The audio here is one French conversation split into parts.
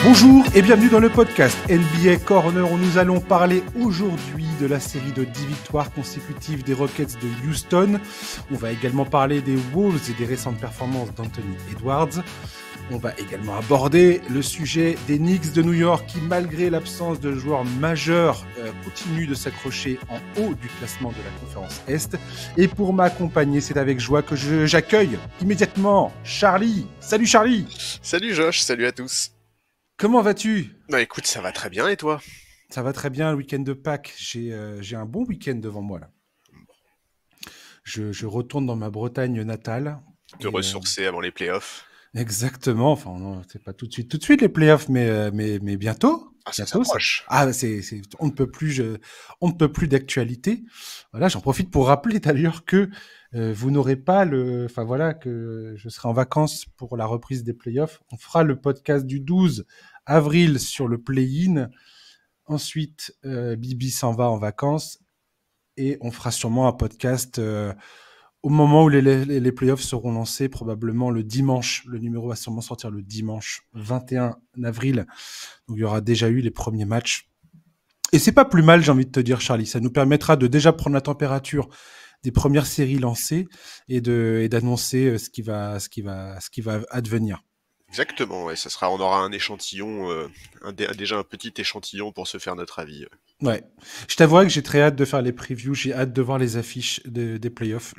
Bonjour et bienvenue dans le podcast NBA Corner où nous allons parler aujourd'hui de la série de 10 victoires consécutives des Rockets de Houston. On va également parler des Wolves et des récentes performances d'Anthony Edwards. On va également aborder le sujet des Knicks de New York qui, malgré l'absence de joueurs majeurs, continuent de s'accrocher en haut du classement de la conférence Est. Et pour m'accompagner, c'est avec joie que j'accueille immédiatement Charlie. Salut Charlie. Salut Josh, salut à tous. Comment vas-tu ? Bah écoute, ça va très bien et toi ? Ça va très bien, le week-end de Pâques. J'ai un bon week-end devant moi là. Je retourne dans ma Bretagne natale. Te ressourcer avant les playoffs. Exactement. Enfin, non, c'est pas tout de suite les playoffs, mais bientôt. Ah, ça Bientôt, s'approche. On ne peut plus d'actualité. Voilà, j'en profite pour rappeler d'ailleurs que vous n'aurez pas que je serai en vacances pour la reprise des playoffs. On fera le podcast du 12 avril sur le play-in. Ensuite, Bibi s'en va en vacances et on fera sûrement un podcast au moment où les playoffs seront lancés, probablement le dimanche. Le numéro va sûrement sortir le dimanche 21 avril. Donc il y aura déjà eu les premiers matchs. Et c'est pas plus mal, j'ai envie de te dire, Charlie. Ça nous permettra de déjà prendre la température des premières séries lancées et d'annoncer ce qui va advenir. Exactement, ouais, on aura un échantillon, déjà un petit échantillon pour se faire notre avis. Ouais. Je t'avouerai que j'ai très hâte de faire les previews, j'ai hâte de voir les affiches des playoffs.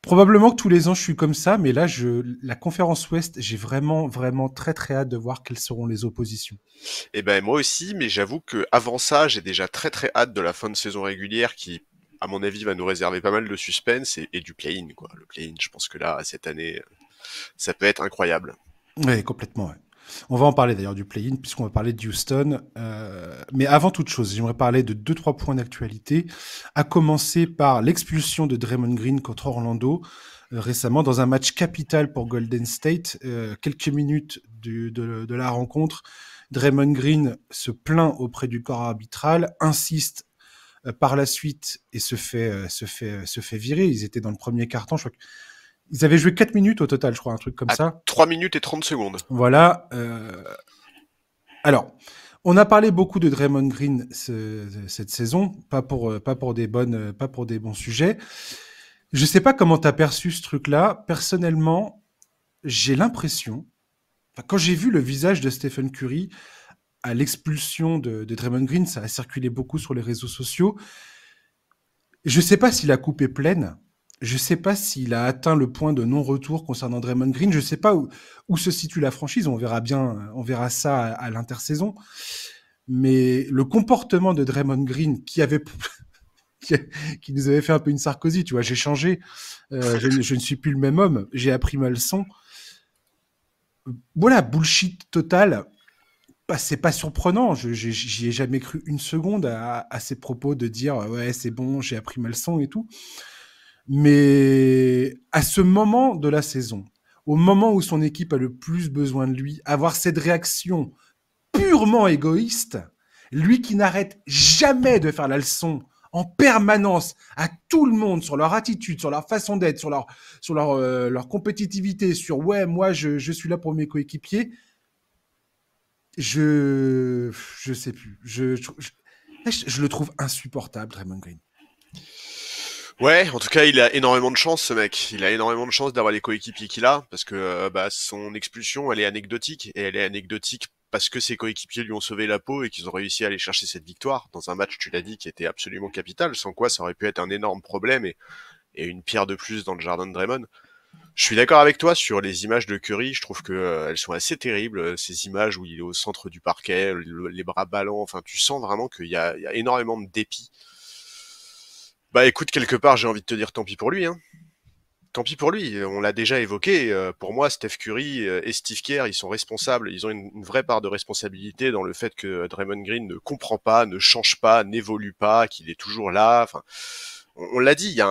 Probablement que tous les ans je suis comme ça, mais là, la conférence Ouest, j'ai vraiment, vraiment très très hâte de voir quelles seront les oppositions. Et ben moi aussi, mais j'avoue que avant ça, j'ai déjà très très hâte de la fin de saison régulière qui, à mon avis, va nous réserver pas mal de suspense et du play-in, quoi. Le play-in, je pense que là, cette année, ça peut être incroyable. Oui, complètement, ouais. On va en parler d'ailleurs du play-in, puisqu'on va parler de Houston. Mais avant toute chose, j'aimerais parler de 2-3 points d'actualité, à commencer par l'expulsion de Draymond Green contre Orlando récemment dans un match capital pour Golden State. Quelques minutes de la rencontre, Draymond Green se plaint auprès du corps arbitral, insiste par la suite et se fait virer. Ils étaient dans le premier quart-temps, je crois qu'ils avaient joué 4 minutes au total, je crois, un truc comme ça. 3 minutes et 30 secondes. Voilà. Alors, on a parlé beaucoup de Draymond Green cette saison, pas pour des bons sujets. Je sais pas comment t'as perçu ce truc-là. Personnellement, j'ai l'impression, quand j'ai vu le visage de Stephen Curry à l'expulsion de Draymond Green, ça a circulé beaucoup sur les réseaux sociaux. Je sais pas si la coupe est pleine. Je sais pas s'il a atteint le point de non-retour concernant Draymond Green. Je sais pas où se situe la franchise. On verra ça à l'intersaison. Mais le comportement de Draymond Green, qui nous avait fait un peu une Sarkozy, tu vois, j'ai changé. Je ne suis plus le même homme. J'ai appris ma leçon. Voilà, bullshit total. C'est pas surprenant. J'y ai jamais cru une seconde à ses propos de dire ouais, c'est bon, j'ai appris ma leçon et tout. Mais à ce moment de la saison, au moment où son équipe a le plus besoin de lui, avoir cette réaction purement égoïste, lui qui n'arrête jamais de faire la leçon en permanence à tout le monde sur leur attitude, sur leur façon d'être, sur leur compétitivité, sur ouais, moi je suis là pour mes coéquipiers. Je sais plus. Je le trouve insupportable, Draymond Green. Ouais, en tout cas, il a énormément de chance, ce mec. Il a énormément de chance d'avoir les coéquipiers qu'il a, parce que son expulsion, elle est anecdotique, et elle est anecdotique parce que ses coéquipiers lui ont sauvé la peau et qu'ils ont réussi à aller chercher cette victoire dans un match, tu l'as dit, qui était absolument capital, sans quoi ça aurait pu être un énorme problème et une pierre de plus dans le jardin de Draymond. Je suis d'accord avec toi sur les images de Curry, je trouve que elles sont assez terribles, ces images où il est au centre du parquet, les bras ballants, enfin tu sens vraiment qu'il y a énormément de dépit. Bah écoute, quelque part, j'ai envie de te dire tant pis pour lui, hein. Tant pis pour lui, on l'a déjà évoqué. Pour moi, Steph Curry et Steve Kerr, ils sont responsables. Ils ont une vraie part de responsabilité dans le fait que Draymond Green ne comprend pas, ne change pas, n'évolue pas, qu'il est toujours là. Enfin, on l'a dit, il y a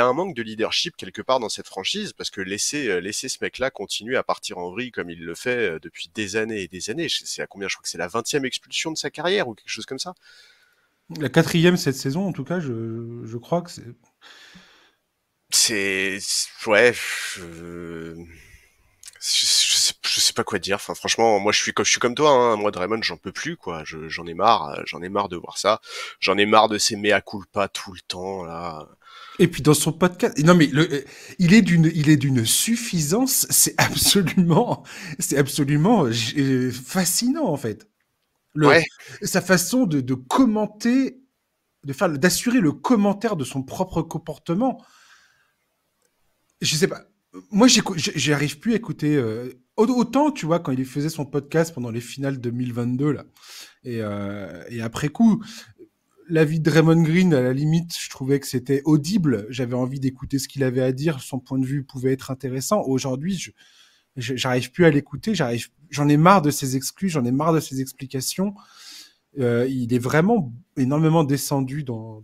un manque de leadership quelque part dans cette franchise parce que laisser ce mec-là continuer à partir en vrille comme il le fait depuis des années et des années. C'est à combien? Je crois que c'est la 20e expulsion de sa carrière ou quelque chose comme ça. La 4e cette saison, en tout cas, je crois que c'est. Ouais, je sais pas quoi te dire. Enfin, franchement, moi, je suis comme toi, hein. Moi, Draymond, j'en peux plus, quoi. J'en ai marre. J'en ai marre de voir ça. J'en ai marre de ces mea culpa tout le temps, là. Et puis dans son podcast, non mais il est d'une suffisance, c'est absolument fascinant en fait. Le, Ouais. sa façon de commenter, d'assurer le commentaire de son propre comportement. Je sais pas. Moi, j'arrive plus à écouter. Autant, tu vois, quand il faisait son podcast pendant les finales 2022 là, et après coup, la vie de Draymond Green, à la limite, je trouvais que c'était audible. J'avais envie d'écouter ce qu'il avait à dire. Son point de vue pouvait être intéressant. Aujourd'hui, j'arrive plus à l'écouter. J'en ai marre de ses excuses. J'en ai marre de ses explications. Il est vraiment énormément descendu dans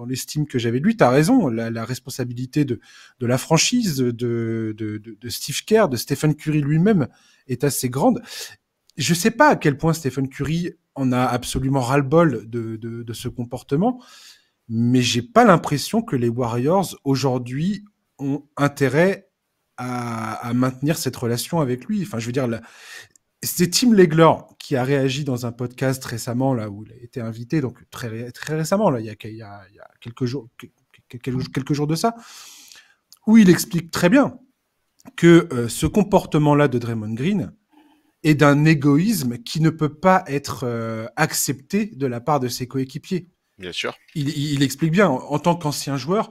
l'estime que j'avais de lui. T'as raison. La responsabilité de la franchise, de Steve Kerr, de Stephen Curry lui-même est assez grande. Je sais pas à quel point Stephen Curry en a absolument ras-le-bol de ce comportement, mais j'ai pas l'impression que les Warriors aujourd'hui ont intérêt à maintenir cette relation avec lui. Enfin, je veux dire, c'est Tim Legler qui a réagi dans un podcast récemment, là, où il a été invité, donc très récemment, là, il y a quelques jours de ça, où il explique très bien que ce comportement-là de Draymond Green est d'un égoïsme qui ne peut pas être accepté de la part de ses coéquipiers. Bien sûr. Il explique bien, en tant qu'ancien joueur,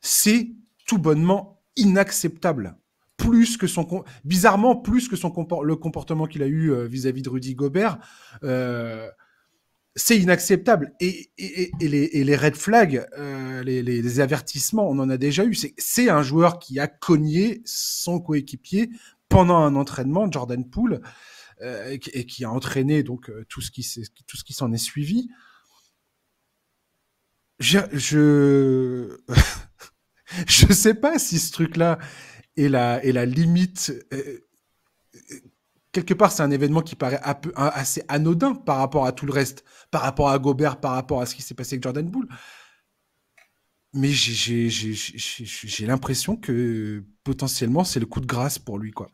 c'est tout bonnement inacceptable. Bizarrement, plus que le comportement qu'il a eu vis-à-vis de Rudy Gobert, c'est inacceptable. Et les red flags, les avertissements, on en a déjà eu. C'est un joueur qui a cogné son coéquipier pendant un entraînement, Jordan Poole, et qui a entraîné donc tout ce qui s'en est suivi. Je je sais pas si ce truc-là est la limite. Quelque part, c'est un événement qui paraît assez anodin par rapport à tout le reste, par rapport à Gobert, par rapport à ce qui s'est passé avec Jordan Poole. Mais j'ai l'impression que potentiellement c'est le coup de grâce pour lui, quoi.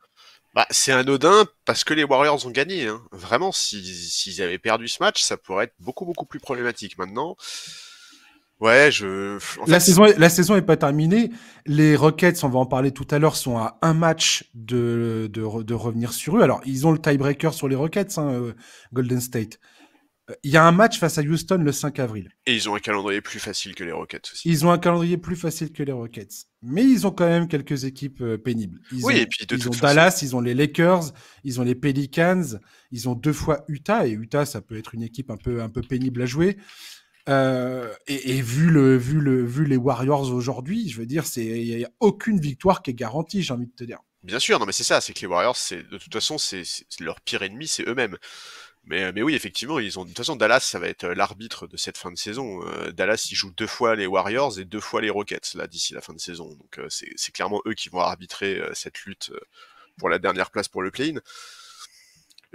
Bah, c'est anodin parce que les Warriors ont gagné, hein. Vraiment, s'ils avaient perdu ce match, ça pourrait être beaucoup, beaucoup plus problématique. Maintenant, ouais, en fait, La saison est pas terminée. Les Rockets, on va en parler tout à l'heure, sont à un match de revenir sur eux. Alors, ils ont le tiebreaker sur les Rockets, hein, Golden State. Il y a un match face à Houston le 5 avril. et ils ont un calendrier plus facile que les Rockets aussi. Ils ont un calendrier plus facile que les Rockets. Mais ils ont quand même quelques équipes pénibles. Oui, et puis de Ils ont toute façon, Dallas, ils ont les Lakers, ils ont les Pelicans, ils ont 2 fois Utah. Et Utah, ça peut être une équipe un peu pénible à jouer. Et vu les Warriors aujourd'hui, je veux dire, il y a aucune victoire qui est garantie, j'ai envie de te dire. bien sûr, non mais c'est ça, c'est que les Warriors, de toute façon, c'est leur pire ennemi, c'est eux-mêmes. Mais oui, effectivement, de toute façon, Dallas, ça va être l'arbitre de cette fin de saison. Dallas, ils jouent 2 fois les Warriors et 2 fois les Rockets, là, d'ici la fin de saison. Donc, c'est clairement eux qui vont arbitrer cette lutte pour la dernière place pour le play-in.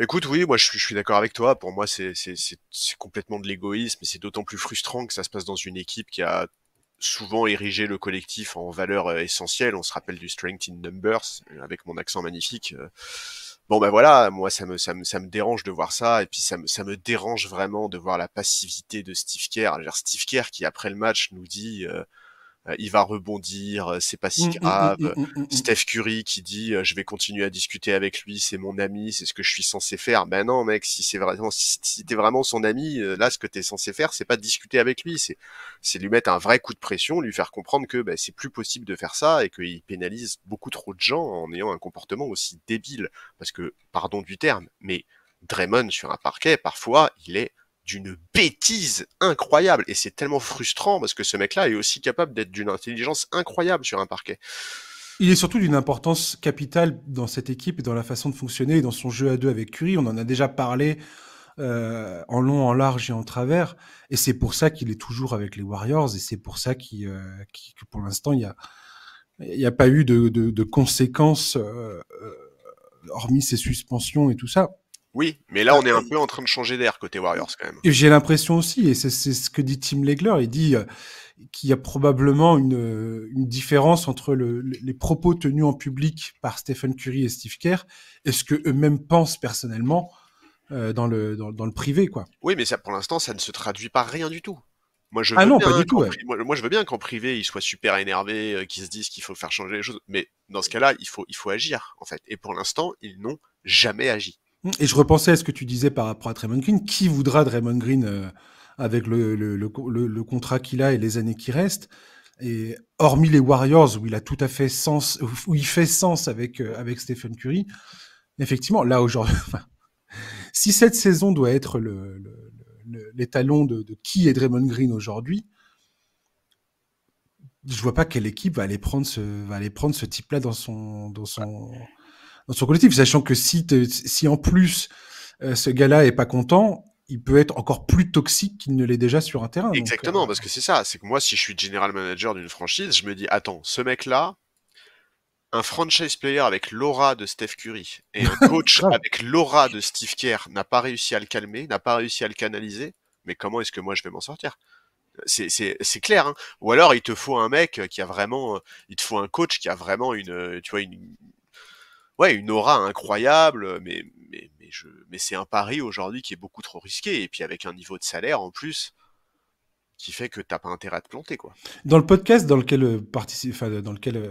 Écoute, oui, moi, je suis d'accord avec toi. Pour moi, c'est complètement de l'égoïsme, et c'est d'autant plus frustrant que ça se passe dans une équipe qui a souvent érigé le collectif en valeur essentielle. On se rappelle du strength in numbers, avec mon accent magnifique. Bon ben voilà, moi ça me dérange de voir ça, et puis ça me dérange vraiment de voir la passivité de Steve Kerr. Genre Steve Kerr qui après le match nous dit il va rebondir, c'est pas si grave. Steph Curry qui dit je vais continuer à discuter avec lui, c'est mon ami, c'est ce que je suis censé faire. Ben non mec, si t'es vraiment son ami, là ce que t'es censé faire, c'est pas de discuter avec lui, c'est lui mettre un vrai coup de pression, lui faire comprendre que ben, c'est plus possible de faire ça et qu'il pénalise beaucoup trop de gens en ayant un comportement aussi débile. Parce que, pardon du terme, mais Draymond sur un parquet, parfois, il est d'une bêtise incroyable. Et c'est tellement frustrant parce que ce mec-là est aussi capable d'être d'une intelligence incroyable sur un parquet. Il est surtout d'une importance capitale dans cette équipe et dans la façon de fonctionner et dans son jeu à deux avec Curry. On en a déjà parlé en long, en large et en travers. Et c'est pour ça qu'il est toujours avec les Warriors. Et c'est pour ça que pour l'instant, il y a pas eu de conséquences hormis ses suspensions et tout ça. Oui, mais là, on est un peu en train de changer d'air côté Warriors quand même. Et j'ai l'impression aussi, et c'est ce que dit Tim Legler, il dit qu'il y a probablement une différence entre les propos tenus en public par Stephen Curry et Steve Kerr et ce que eux-mêmes pensent personnellement dans le privé, quoi. Oui, mais ça, pour l'instant, ça ne se traduit par rien du tout. Moi, je Ah veux non, bien pas du tout, ouais. moi, je veux bien qu'en privé, ils soient super énervés, qu'ils se disent qu'il faut faire changer les choses. Mais dans ce cas-là, il faut agir, en fait. Et pour l'instant, ils n'ont jamais agi. Et je repensais à ce que tu disais par rapport à Draymond Green. Qui voudra Draymond Green avec le contrat qu'il a et les années qui restent? Et hormis les Warriors où il a tout à fait sens, où il fait sens avec Stephen Curry, effectivement, là aujourd'hui, si cette saison doit être l'étalon de qui est Draymond Green aujourd'hui, je vois pas quelle équipe va aller prendre ce type-là dans son collectif, sachant que si en plus ce gars-là est pas content, il peut être encore plus toxique qu'il ne l'est déjà sur un terrain. Donc, Exactement, parce que c'est ça. C'est que moi, si je suis general manager d'une franchise, je me dis, attends, ce mec-là, un franchise player avec l'aura de Steph Curry et un coach grave. avec l'aura de Steve Kerr n'a pas réussi à le calmer, n'a pas réussi à le canaliser, mais comment est-ce que moi je vais m'en sortir? C'est clair, hein. Ou alors il te faut un mec qui a vraiment, il te faut un coach qui a vraiment tu vois, ouais, une aura incroyable, mais c'est un pari aujourd'hui qui est beaucoup trop risqué, et puis avec un niveau de salaire en plus, qui fait que t'as pas intérêt à te planter, quoi. Dans le podcast dans lequel dans lequel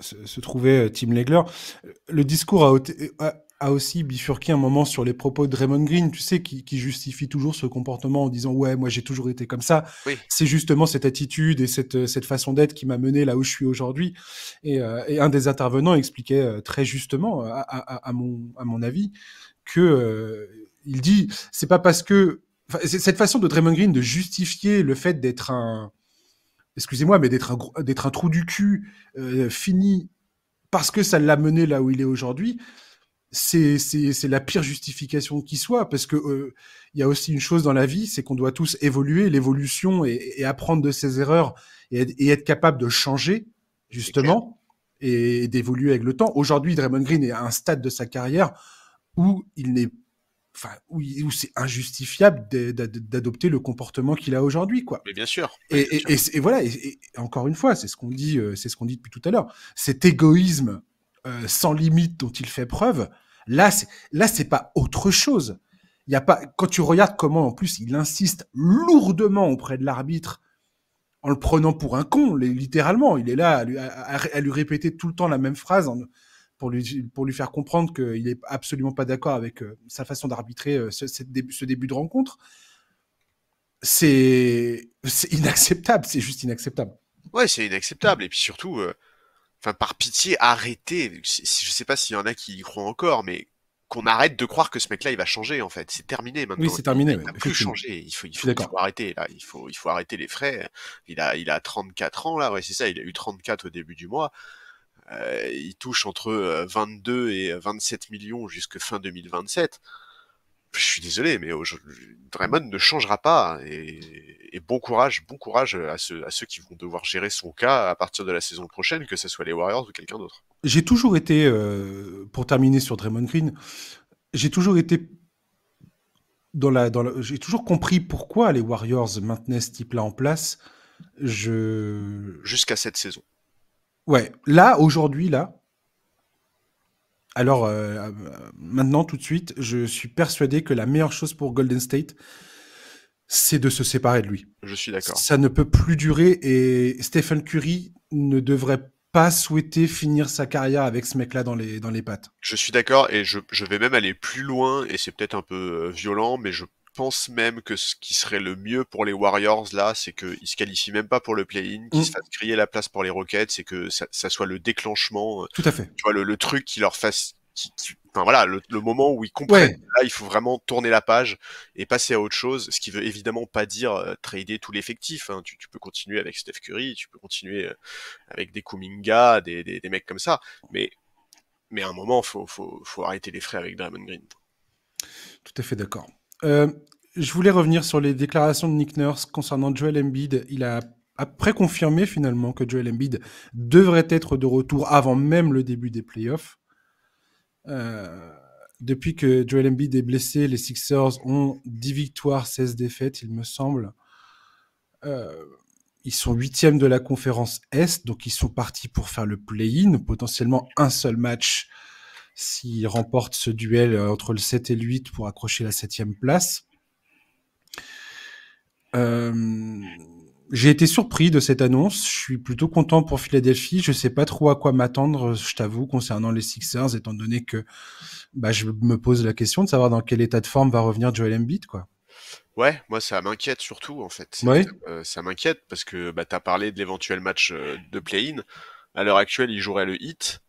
se trouvait Tim Legler, le discours a aussi bifurqué un moment sur les propos de Draymond Green, tu sais, qui justifie toujours ce comportement en disant ouais, moi j'ai toujours été comme ça. Oui, C'est justement cette attitude et cette façon d'être qui m'a mené là où je suis aujourd'hui. Et un des intervenants expliquait très justement, à mon avis, que il dit c'est pas parce que c'est cette façon de Draymond Green de justifier le fait d'être excusez-moi, mais d'être un trou du cul fini parce que ça l'a mené là où il est aujourd'hui, c'est la pire justification qui soit, parce que il y a aussi une chose dans la vie, c'est qu'on doit tous évoluer, l'évolution et apprendre de ses erreurs et être capable de changer c'est clair. justement et d'évoluer avec le temps. Aujourd'hui, Draymond Green est à un stade de sa carrière où il n'est où c'est injustifiable d'adopter le comportement qu'il a aujourd'hui, quoi. Mais bien sûr, Et, mais bien sûr. et voilà, et encore une fois, c'est ce qu'on dit depuis tout à l'heure. Cet égoïsme sans limite dont il fait preuve, là, c'est pas autre chose. Il y a pas, quand tu regardes comment, en plus, il insiste lourdement auprès de l'arbitre en le prenant pour un con, littéralement. Il est là à lui répéter tout le temps la même phrase pour lui faire comprendre qu'il est absolument pas d'accord avec sa façon d'arbitrer ce début de rencontre. C'est inacceptable, c'est juste inacceptable. Ouais, c'est inacceptable, et puis surtout, enfin, par pitié, arrêtez. Je sais pas s'il y en a qui y croient encore, mais qu'on arrête de croire que ce mec-là, il va changer, en fait. C'est terminé Oui, maintenant. c'est terminé, Il ouais, va plus effectivement. changer. Je suis Il d'accord. faut arrêter, là. Il faut arrêter les frais. Il a 34 ans, là. Ouais, c'est ça. Il a eu 34 au début du mois. Il touche entre 22 et 27 millions jusque fin 2027. Je suis désolé, mais Draymond ne changera pas. Et bon courage à ceux qui vont devoir gérer son cas à partir de la saison prochaine, que ce soit les Warriors ou quelqu'un d'autre. J'ai toujours été, pour terminer sur Draymond Green, j'ai toujours été j'ai toujours compris pourquoi les Warriors maintenaient ce type-là en place. Je, Jusqu'à cette saison. ouais, là, aujourd'hui, là, alors maintenant, tout de suite, je suis persuadé que la meilleure chose pour Golden State, c'est de se séparer de lui. Je suis d'accord. Ça ne peut plus durer et Stephen Curry ne devrait pas souhaiter finir sa carrière avec ce mec-là dans les pattes. Je suis d'accord, et je vais même aller plus loin, et c'est peut-être un peu violent, mais je pense même que ce qui serait le mieux pour les Warriors là, c'est qu'ils se qualifient même pas pour le play-in, qu'ils se Mm, fassent griller la place pour les Rockets, c'est que ça soit le déclenchement, tout à fait. tu vois, le truc qui leur fasse, enfin voilà, le moment où ils comprennent, Ouais, là, il faut vraiment tourner la page et passer à autre chose, ce qui veut évidemment pas dire trader tout l'effectif, hein. Tu peux continuer avec Steph Curry, tu peux continuer avec des Kuminga, des mecs comme ça, mais à un moment, faut arrêter les frais avec Draymond Green. tout à fait d'accord. Euh, je voulais revenir sur les déclarations de Nick Nurse concernant Joel Embiid. Il a après confirmé finalement que Joel Embiid devrait être de retour avant même le début des playoffs. Euh, depuis que Joel Embiid est blessé, les Sixers ont 10 victoires, 16 défaites, il me semble. Euh, Ils sont 8e de la conférence Est, donc ils sont partis pour faire le play-in, potentiellement un seul match s'ils remportent ce duel entre le 7 et le 8 pour accrocher la 7e place. J'ai été surpris de cette annonce. Je suis plutôt content pour Philadelphie. Je sais pas trop à quoi m'attendre, je t'avoue, concernant les Sixers, étant donné que je me pose la question de savoir dans quel état de forme va revenir Joel Embiid, quoi. Ouais, moi ça m'inquiète surtout en fait. Ouais. Ça m'inquiète parce que t'as parlé de l'éventuel match de play-in. À l'heure actuelle, il jouerait le Heat.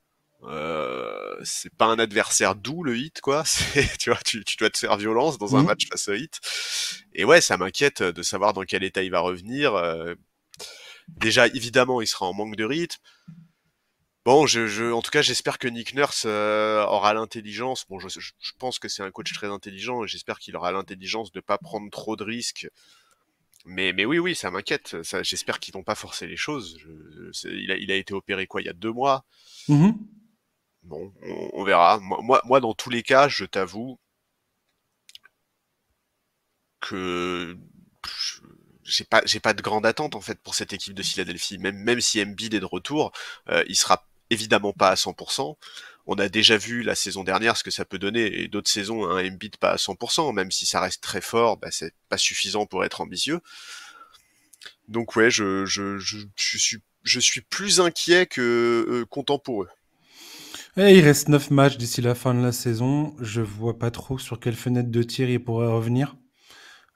C'est pas un adversaire doux le Heat quoi. Tu vois, tu dois te faire violence dans un match face au Heat. Et ouais, ça m'inquiète de savoir dans quel état il va revenir. Déjà, évidemment, il sera en manque de rythme. Bon, en tout cas, j'espère que Nick Nurse aura l'intelligence. Bon, je pense que c'est un coach très intelligent et j'espère qu'il aura l'intelligence de pas prendre trop de risques. Mais oui, ça m'inquiète. J'espère qu'ils vont pas forcer les choses. Il a été opéré quoi, il y a 2 mois. Bon, on verra. Moi, dans tous les cas, je t'avoue que j'ai pas de grande attente en fait pour cette équipe de Philadelphie. Même si Embiid est de retour, il sera évidemment pas à 100%. On a déjà vu la saison dernière ce que ça peut donner et d'autres saisons un Embiid pas à 100%, même si ça reste très fort, c'est pas suffisant pour être ambitieux. Donc ouais, je suis plus inquiet que content pour eux. Et il reste 9 matchs d'ici la fin de la saison. Je vois pas trop sur quelle fenêtre de tir il pourrait revenir.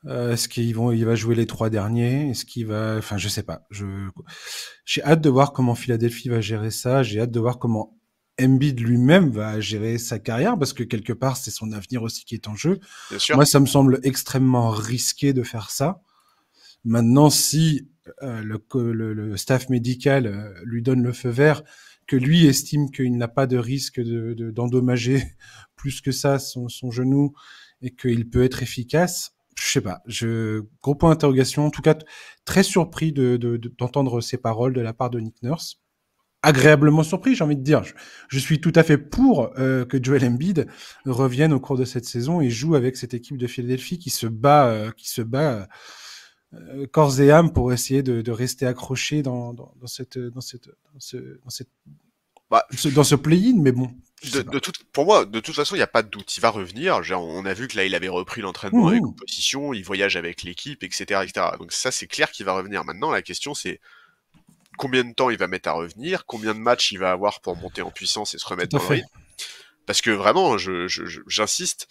Est-ce il va jouer les 3 derniers? Est-ce qu'il va, enfin, je sais pas. J'ai hâte de voir comment Philadelphie va gérer ça. J'ai hâte de voir comment Embiid lui-même va gérer sa carrière parce que quelque part, c'est son avenir aussi qui est en jeu. Bien sûr. Moi, ça me semble extrêmement risqué de faire ça. Maintenant, si le staff médical lui donne le feu vert, que lui estime qu'il n'a pas de risque d'endommager plus que ça son genou et qu'il peut être efficace, je sais pas. Gros point d'interrogation. En tout cas, très surpris d'entendre ces paroles de la part de Nick Nurse. Agréablement surpris, j'ai envie de dire. Je suis tout à fait pour que Joel Embiid revienne au cours de cette saison et joue avec cette équipe de Philadelphie qui se bat corps et âme pour essayer de rester accroché dans Bah, ce play-in, mais bon. Pour moi, de toute façon, il n'y a pas de doute. Il va revenir. On a vu que là, il avait repris l'entraînement avec opposition, il voyage avec l'équipe, etc., etc. Donc ça, c'est clair qu'il va revenir. Maintenant, la question, c'est combien de temps il va mettre à revenir, combien de matchs il va avoir pour monter en puissance et se remettre dans le rythme. Parce que vraiment, j'insiste,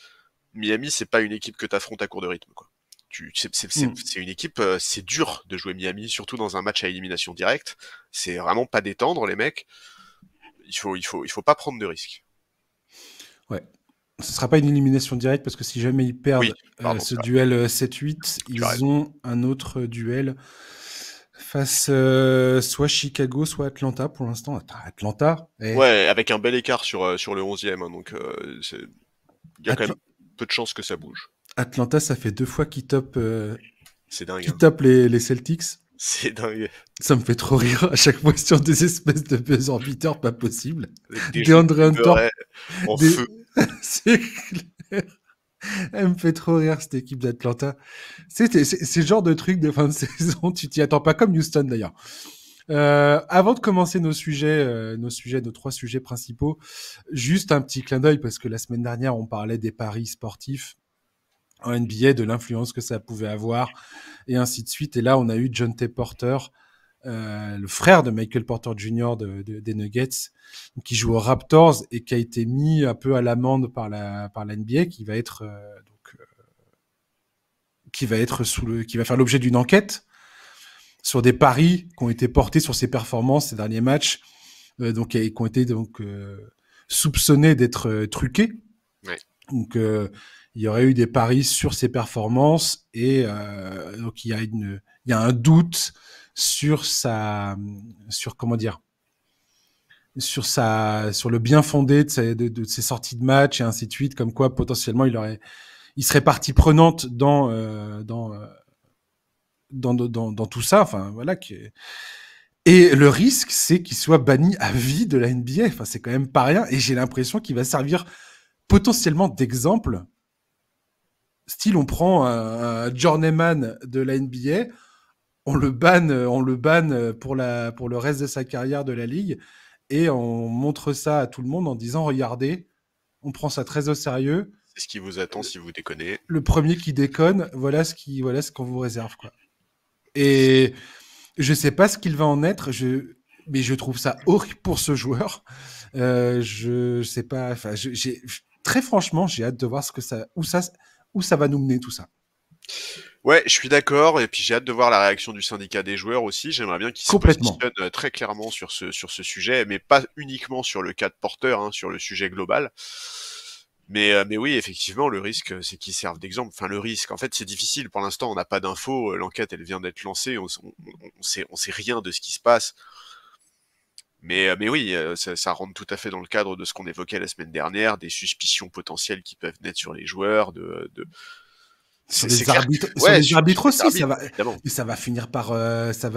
Miami, c'est pas une équipe que t'affrontes à court de rythme, quoi. C'est une équipe, c'est dur de jouer Miami, surtout dans un match à élimination directe. C'est vraiment pas détendre, les mecs. Il faut pas prendre de risques. Ouais. Ce sera pas une élimination directe parce que si jamais ils perdent ce duel 7-8, ils ont un autre duel face soit Chicago, soit Atlanta pour l'instant. Atlanta. Ouais, avec un bel écart sur le 11e, hein, donc il y a quand même peu de chances que ça bouge. Atlanta, ça fait 2 fois qu'ils top c'est dingue. Qu'ils tapent les Celtics. C'est dingue. Ça me fait trop rire à chaque fois sur des espèces de buzz orbiteurs pas possible. DeAndre Hunter. En feu. C'est clair. Elle me fait trop rire, cette équipe d'Atlanta. C'est le genre de truc de fin de saison, tu t'y attends pas, comme Houston d'ailleurs. Avant de commencer nos 3 sujets principaux, juste un petit clin d'œil parce que la semaine dernière, on parlait des paris sportifs en NBA, de l'influence que ça pouvait avoir, et ainsi de suite. Et là, on a eu John T. Porter, le frère de Michael Porter Jr. des Nuggets, qui joue aux Raptors et qui a été mis un peu à l'amende par la NBA, qui va faire l'objet d'une enquête sur des paris qui ont été portés sur ses performances ces derniers matchs, qui ont été soupçonnés d'être truqués. Ouais. Donc il y aurait eu des paris sur ses performances et donc il y a un doute sur le bien fondé de ses sorties de match et ainsi de suite, comme quoi potentiellement il serait partie prenante dans tout ça, enfin voilà. Et le risque, c'est qu'il soit banni à vie de la NBA. Enfin, c'est quand même pas rien. Et j'ai l'impression qu'il va servir potentiellement d'exemples. Style, on prend un journeyman de la NBA, on le banne pour le reste de sa carrière de la ligue, et on montre ça à tout le monde en disant, regardez, on prend ça très au sérieux. C'est ce qui vous attend si vous déconnez. Le premier qui déconne, voilà ce qu'on vous réserve, quoi. Et je sais pas ce qu'il va en être, mais je trouve ça horrible pour ce joueur. Je sais pas, enfin, très franchement, j'ai hâte de voir où ça va nous mener tout ça. Ouais, je suis d'accord, et puis j'ai hâte de voir la réaction du syndicat des joueurs aussi. J'aimerais bien qu'ils se Complètement. positionnent très clairement sur ce sujet, mais pas uniquement sur le cas de Porter, hein, sur le sujet global. Mais oui, effectivement, le risque, c'est qu'ils servent d'exemple. Enfin, le risque, en fait, c'est difficile. Pour l'instant, on n'a pas d'infos. L'enquête, elle vient d'être lancée. On sait rien de ce qui se passe. Mais oui, ça rentre tout à fait dans le cadre de ce qu'on évoquait la semaine dernière, des suspicions potentielles qui peuvent naître sur les joueurs, c'est clair que, Sur ouais, les arbitres sur les aussi, arbitres, évidemment. ça va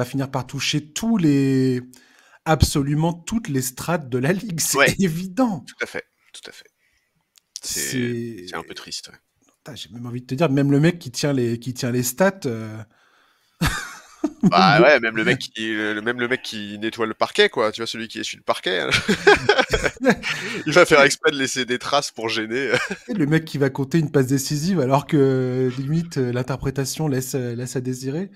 finir par toucher absolument toutes les strates de la ligue. C'est Ouais, évident. tout à fait, tout à fait. C'est un peu C'est, triste, ouais. Putain, j'ai même envie de te dire, même le mec qui tient les stats, même Bah le, ouais, même le mec qui nettoie le parquet, quoi. Tu vois, celui qui essuie le parquet, hein. Il va faire exprès de laisser des traces pour gêner. le mec qui va compter une passe décisive alors que limite l'interprétation laisse à désirer.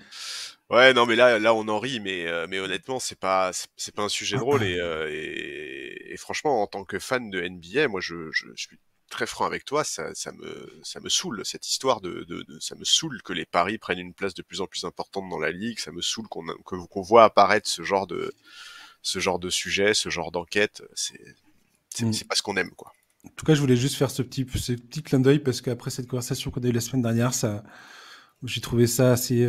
Ouais, non, mais là, on en rit, mais honnêtement, c'est pas un sujet drôle, et franchement, en tant que fan de NBA, moi, je suis très franc avec toi, ça me saoule, cette histoire ça me saoule que les paris prennent une place de plus en plus importante dans la ligue, ça me saoule qu'on voit apparaître ce genre de sujet, ce genre d'enquête, Mm. c'est pas ce qu'on aime, quoi. En tout cas, je voulais juste faire ce petit clin d'œil parce qu'après cette conversation qu'on a eue la semaine dernière, j'ai trouvé ça assez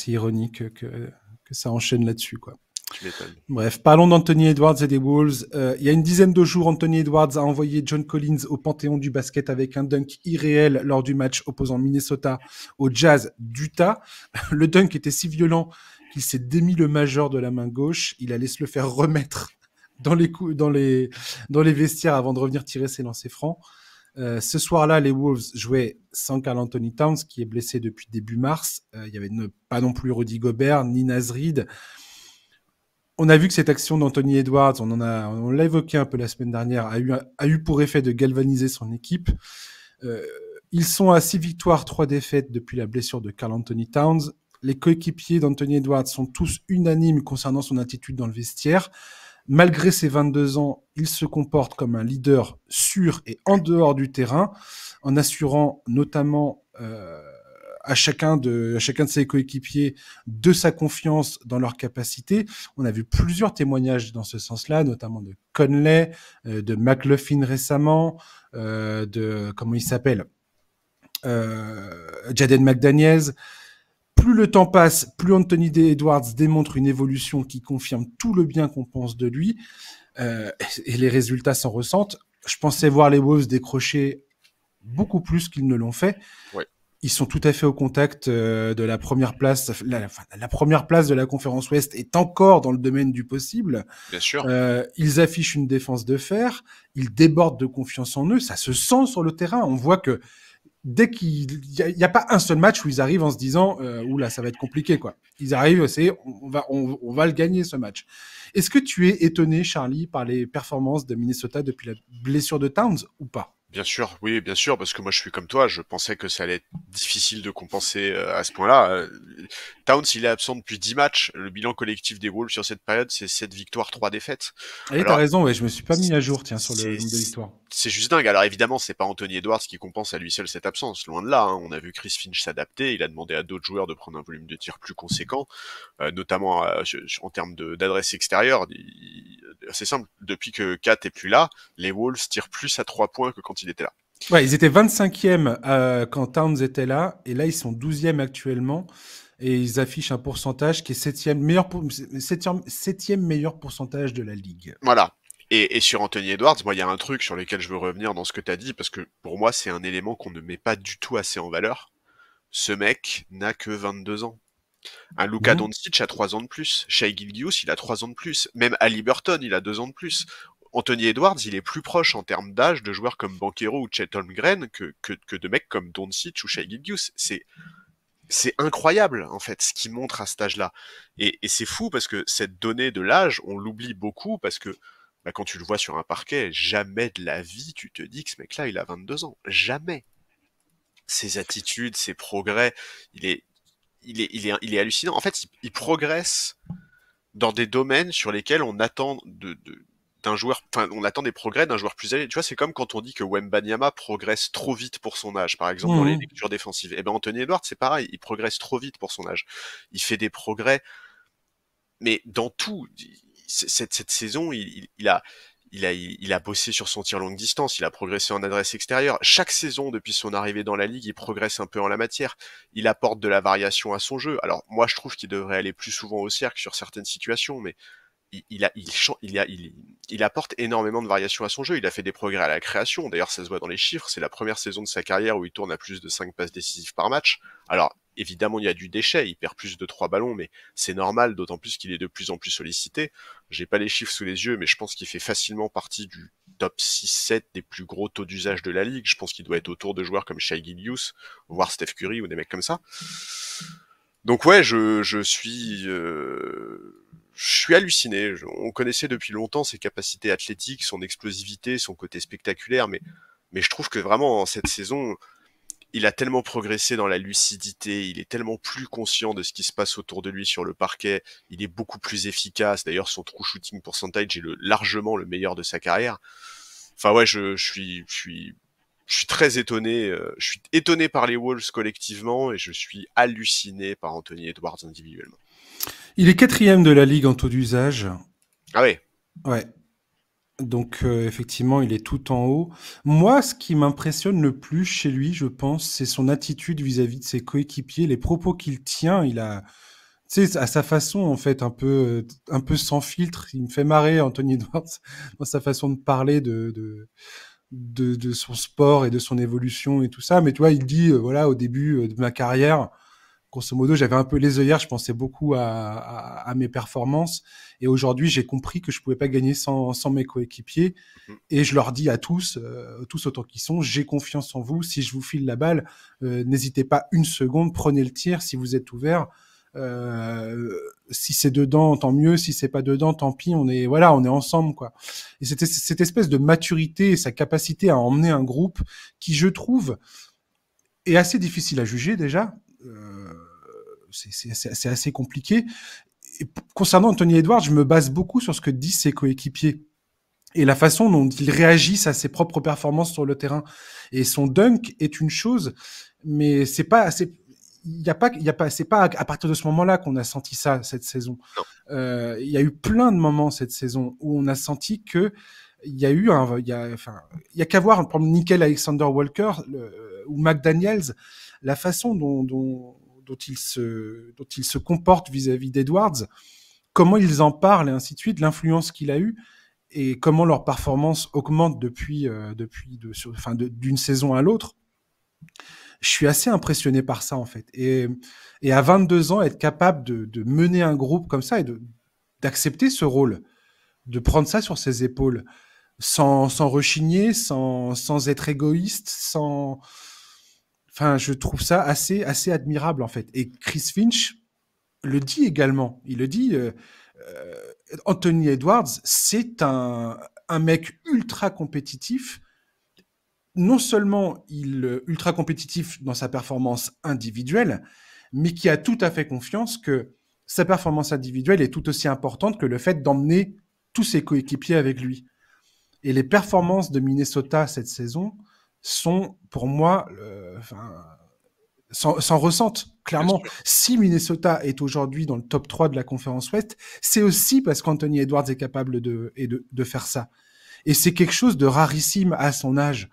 ironique que ça enchaîne là-dessus, quoi. Tu m'étonnes. Bref, parlons d'Anthony Edwards et des Wolves. Il y a une dizaine de jours, Anthony Edwards a envoyé John Collins au panthéon du basket avec un dunk irréel lors du match opposant Minnesota au Jazz d'Utah. Le dunk était si violent qu'il s'est démis le majeur de la main gauche. Il allait se le faire remettre dans les vestiaires avant de revenir tirer ses lancers francs. Ce soir-là, les Wolves jouaient sans Karl Anthony Towns, qui est blessé depuis début mars. Il y avait pas non plus Rudy Gobert, ni Naz Reid. On a vu que cette action d'Anthony Edwards, on l'a évoqué un peu la semaine dernière, a eu pour effet de galvaniser son équipe. Euh, Ils sont à 6 victoires, 3 défaites depuis la blessure de Karl Anthony Towns. Les coéquipiers d'Anthony Edwards sont tous unanimes concernant son attitude dans le vestiaire. Malgré ses 22 ans, il se comporte comme un leader sûr et en dehors du terrain, en assurant notamment à chacun de ses coéquipiers de sa confiance dans leur capacité. On a vu plusieurs témoignages dans ce sens-là, notamment de Conley, de McLaughlin récemment, de comment il s'appelle, Jaden McDaniels. Plus le temps passe, plus Anthony Edwards démontre une évolution qui confirme tout le bien qu'on pense de lui, et les résultats s'en ressentent. Je pensais voir les Wolves décrocher beaucoup plus qu'ils ne l'ont fait. Ouais. Ils sont tout à fait au contact de la première place. La première place de la conférence Ouest est encore dans le domaine du possible. Bien sûr. Ils affichent une défense de fer. Ils débordent de confiance en eux. Ça se sent sur le terrain. On voit que dès qu'il y a pas un seul match où ils arrivent en se disant oula, ça va être compliqué, quoi. Ils arrivent, on va le gagner, ce match. Est-ce que tu es étonné, Charlie, par les performances de Minnesota depuis la blessure de Towns ou pas? Bien sûr, oui, bien sûr, parce que moi je suis comme toi, je pensais que ça allait être difficile de compenser à ce point-là. Towns, il est absent depuis 10 matchs. Le bilan collectif des Wolves sur cette période, c'est 7 victoires, 3 défaites. Et t'as Alors, raison, ouais, je me suis pas mis à jour, tiens, sur le c'est nombre de victoires. c'est juste dingue. Alors évidemment, c'est pas Anthony Edwards qui compense à lui seul cette absence, loin de là, hein. On a vu Chris Finch s'adapter, il a demandé à d'autres joueurs de prendre un volume de tir plus conséquent, notamment en termes d'adresse extérieure. C'est simple, depuis que Kat est plus là, les Wolves tirent plus à 3 points que quand il était là. Ouais, ils étaient 25e quand Towns était là, et là ils sont 12e actuellement, et ils affichent un pourcentage qui est septième meilleur pourcentage de la ligue. Voilà. Et sur Anthony Edwards, moi, il y a un truc sur lequel je veux revenir dans ce que tu as dit, parce que pour moi, c'est un élément qu'on ne met pas du tout assez en valeur. Ce mec n'a que 22 ans. Un Luka Mhm. Doncic a 3 ans de plus. Shai Gilgeous, il a 3 ans de plus. Même Ali Burton, il a 2 ans de plus. Anthony Edwards, il est plus proche en termes d'âge de joueurs comme Banchero ou Chet Holmgren que de mecs comme Doncic ou Shai Gilgeous. C'est incroyable, en fait, ce qu'il montre à cet âge-là. Et c'est fou parce que cette donnée de l'âge, on l'oublie beaucoup parce que bah, quand tu le vois sur un parquet, jamais de la vie, tu te dis que ce mec-là, il a 22 ans. Jamais. Ses attitudes, ses progrès, il est, il est hallucinant. En fait, il progresse dans des domaines sur lesquels on attend d'un joueur, enfin, on attend des progrès d'un joueur plus âgé. Tu vois, c'est comme quand on dit que Wembanyama progresse trop vite pour son âge, par exemple, dans les Mhm. lectures défensives. Et ben, Anthony Edwards, c'est pareil, il progresse trop vite pour son âge. Il fait des progrès, mais dans tout. Cette saison, il a bossé sur son tir longue distance, il a progressé en adresse extérieure. Chaque saison, depuis son arrivée dans la ligue, il progresse un peu en la matière. Il apporte de la variation à son jeu. Alors, moi, je trouve qu'il devrait aller plus souvent au cercle sur certaines situations, mais il apporte énormément de variations à son jeu. Il a fait des progrès à la création. D'ailleurs, ça se voit dans les chiffres. C'est la première saison de sa carrière où il tourne à plus de 5 passes décisives par match. Alors, évidemment, il y a du déchet. Il perd plus de 3 ballons, mais c'est normal, d'autant plus qu'il est de plus en plus sollicité. J'ai pas les chiffres sous les yeux, mais je pense qu'il fait facilement partie du top 6-7 des plus gros taux d'usage de la ligue. Je pense qu'il doit être autour de joueurs comme Shai Gilgeous, voire Steph Curry ou des mecs comme ça. Donc ouais, je suis halluciné. On connaissait depuis longtemps ses capacités athlétiques, son explosivité, son côté spectaculaire, mais je trouve que vraiment en cette saison, il a tellement progressé dans la lucidité, il est tellement plus conscient de ce qui se passe autour de lui sur le parquet, il est beaucoup plus efficace. D'ailleurs, son true shooting percentage est largement le meilleur de sa carrière. Enfin ouais, je suis très étonné. Je suis étonné par les Wolves collectivement et je suis halluciné par Anthony Edwards individuellement. Il est quatrième de la ligue en taux d'usage. Ah ouais. Ouais. Donc effectivement, il est tout en haut. Moi, ce qui m'impressionne le plus chez lui, je pense, c'est son attitude vis-à-vis de ses coéquipiers, les propos qu'il tient. Il a, tu sais, à sa façon, en fait, un peu sans filtre. Il me fait marrer, Anthony Edwards, dans sa façon de parler de son sport et de son évolution et tout ça. Mais tu vois, il dit, voilà, au début de ma carrière, grosso modo, j'avais un peu les œillères, je pensais beaucoup à mes performances. Et aujourd'hui, j'ai compris que je pouvais pas gagner sans mes coéquipiers. Mhm. Et je leur dis à tous, tous autant qu'ils sont, j'ai confiance en vous. Si je vous file la balle, n'hésitez pas une seconde, prenez le tir si vous êtes ouvert. Euh, si c'est dedans, tant mieux. Si c'est pas dedans, tant pis. On est ensemble, quoi. Et c'était cette espèce de maturité et sa capacité à emmener un groupe qui, je trouve, est assez difficile à juger déjà. C'est assez compliqué. Et concernant Anthony Edwards, je me base beaucoup sur ce que disent ses coéquipiers et la façon dont ils réagissent à ses propres performances sur le terrain. Et son dunk est une chose, mais c'est pas, c'est pas à partir de ce moment-là qu'on a senti ça cette saison. Non. Il y a eu plein de moments cette saison où on a senti que il y a eu il y a qu'à voir, par exemple, Nickel Alexander Walker ou McDaniels, la façon dont il se comporte vis-à-vis d'Edwards, comment ils en parlent et ainsi de suite, l'influence qu'il a eue et comment leur performance augmente d'une saison à l'autre. Je suis assez impressionné par ça, en fait. Et à 22 ans, être capable de mener un groupe comme ça et d'accepter ce rôle, de prendre ça sur ses épaules, sans rechigner, sans être égoïste, sans. Enfin, je trouve ça assez admirable, en fait. Et Chris Finch le dit également. Il le dit. Anthony Edwards, c'est un mec ultra compétitif. Non seulement ultra compétitif dans sa performance individuelle, mais qui a tout à fait confiance que sa performance individuelle est tout aussi importante que le fait d'emmener tous ses coéquipiers avec lui. Et les performances de Minnesota cette saison sont, pour moi, s'en ressentent Bien clairement. sûr. Si Minnesota est aujourd'hui dans le top 3 de la conférence Ouest, c'est aussi parce qu'Anthony Edwards est capable de faire ça. Et c'est quelque chose de rarissime à son âge.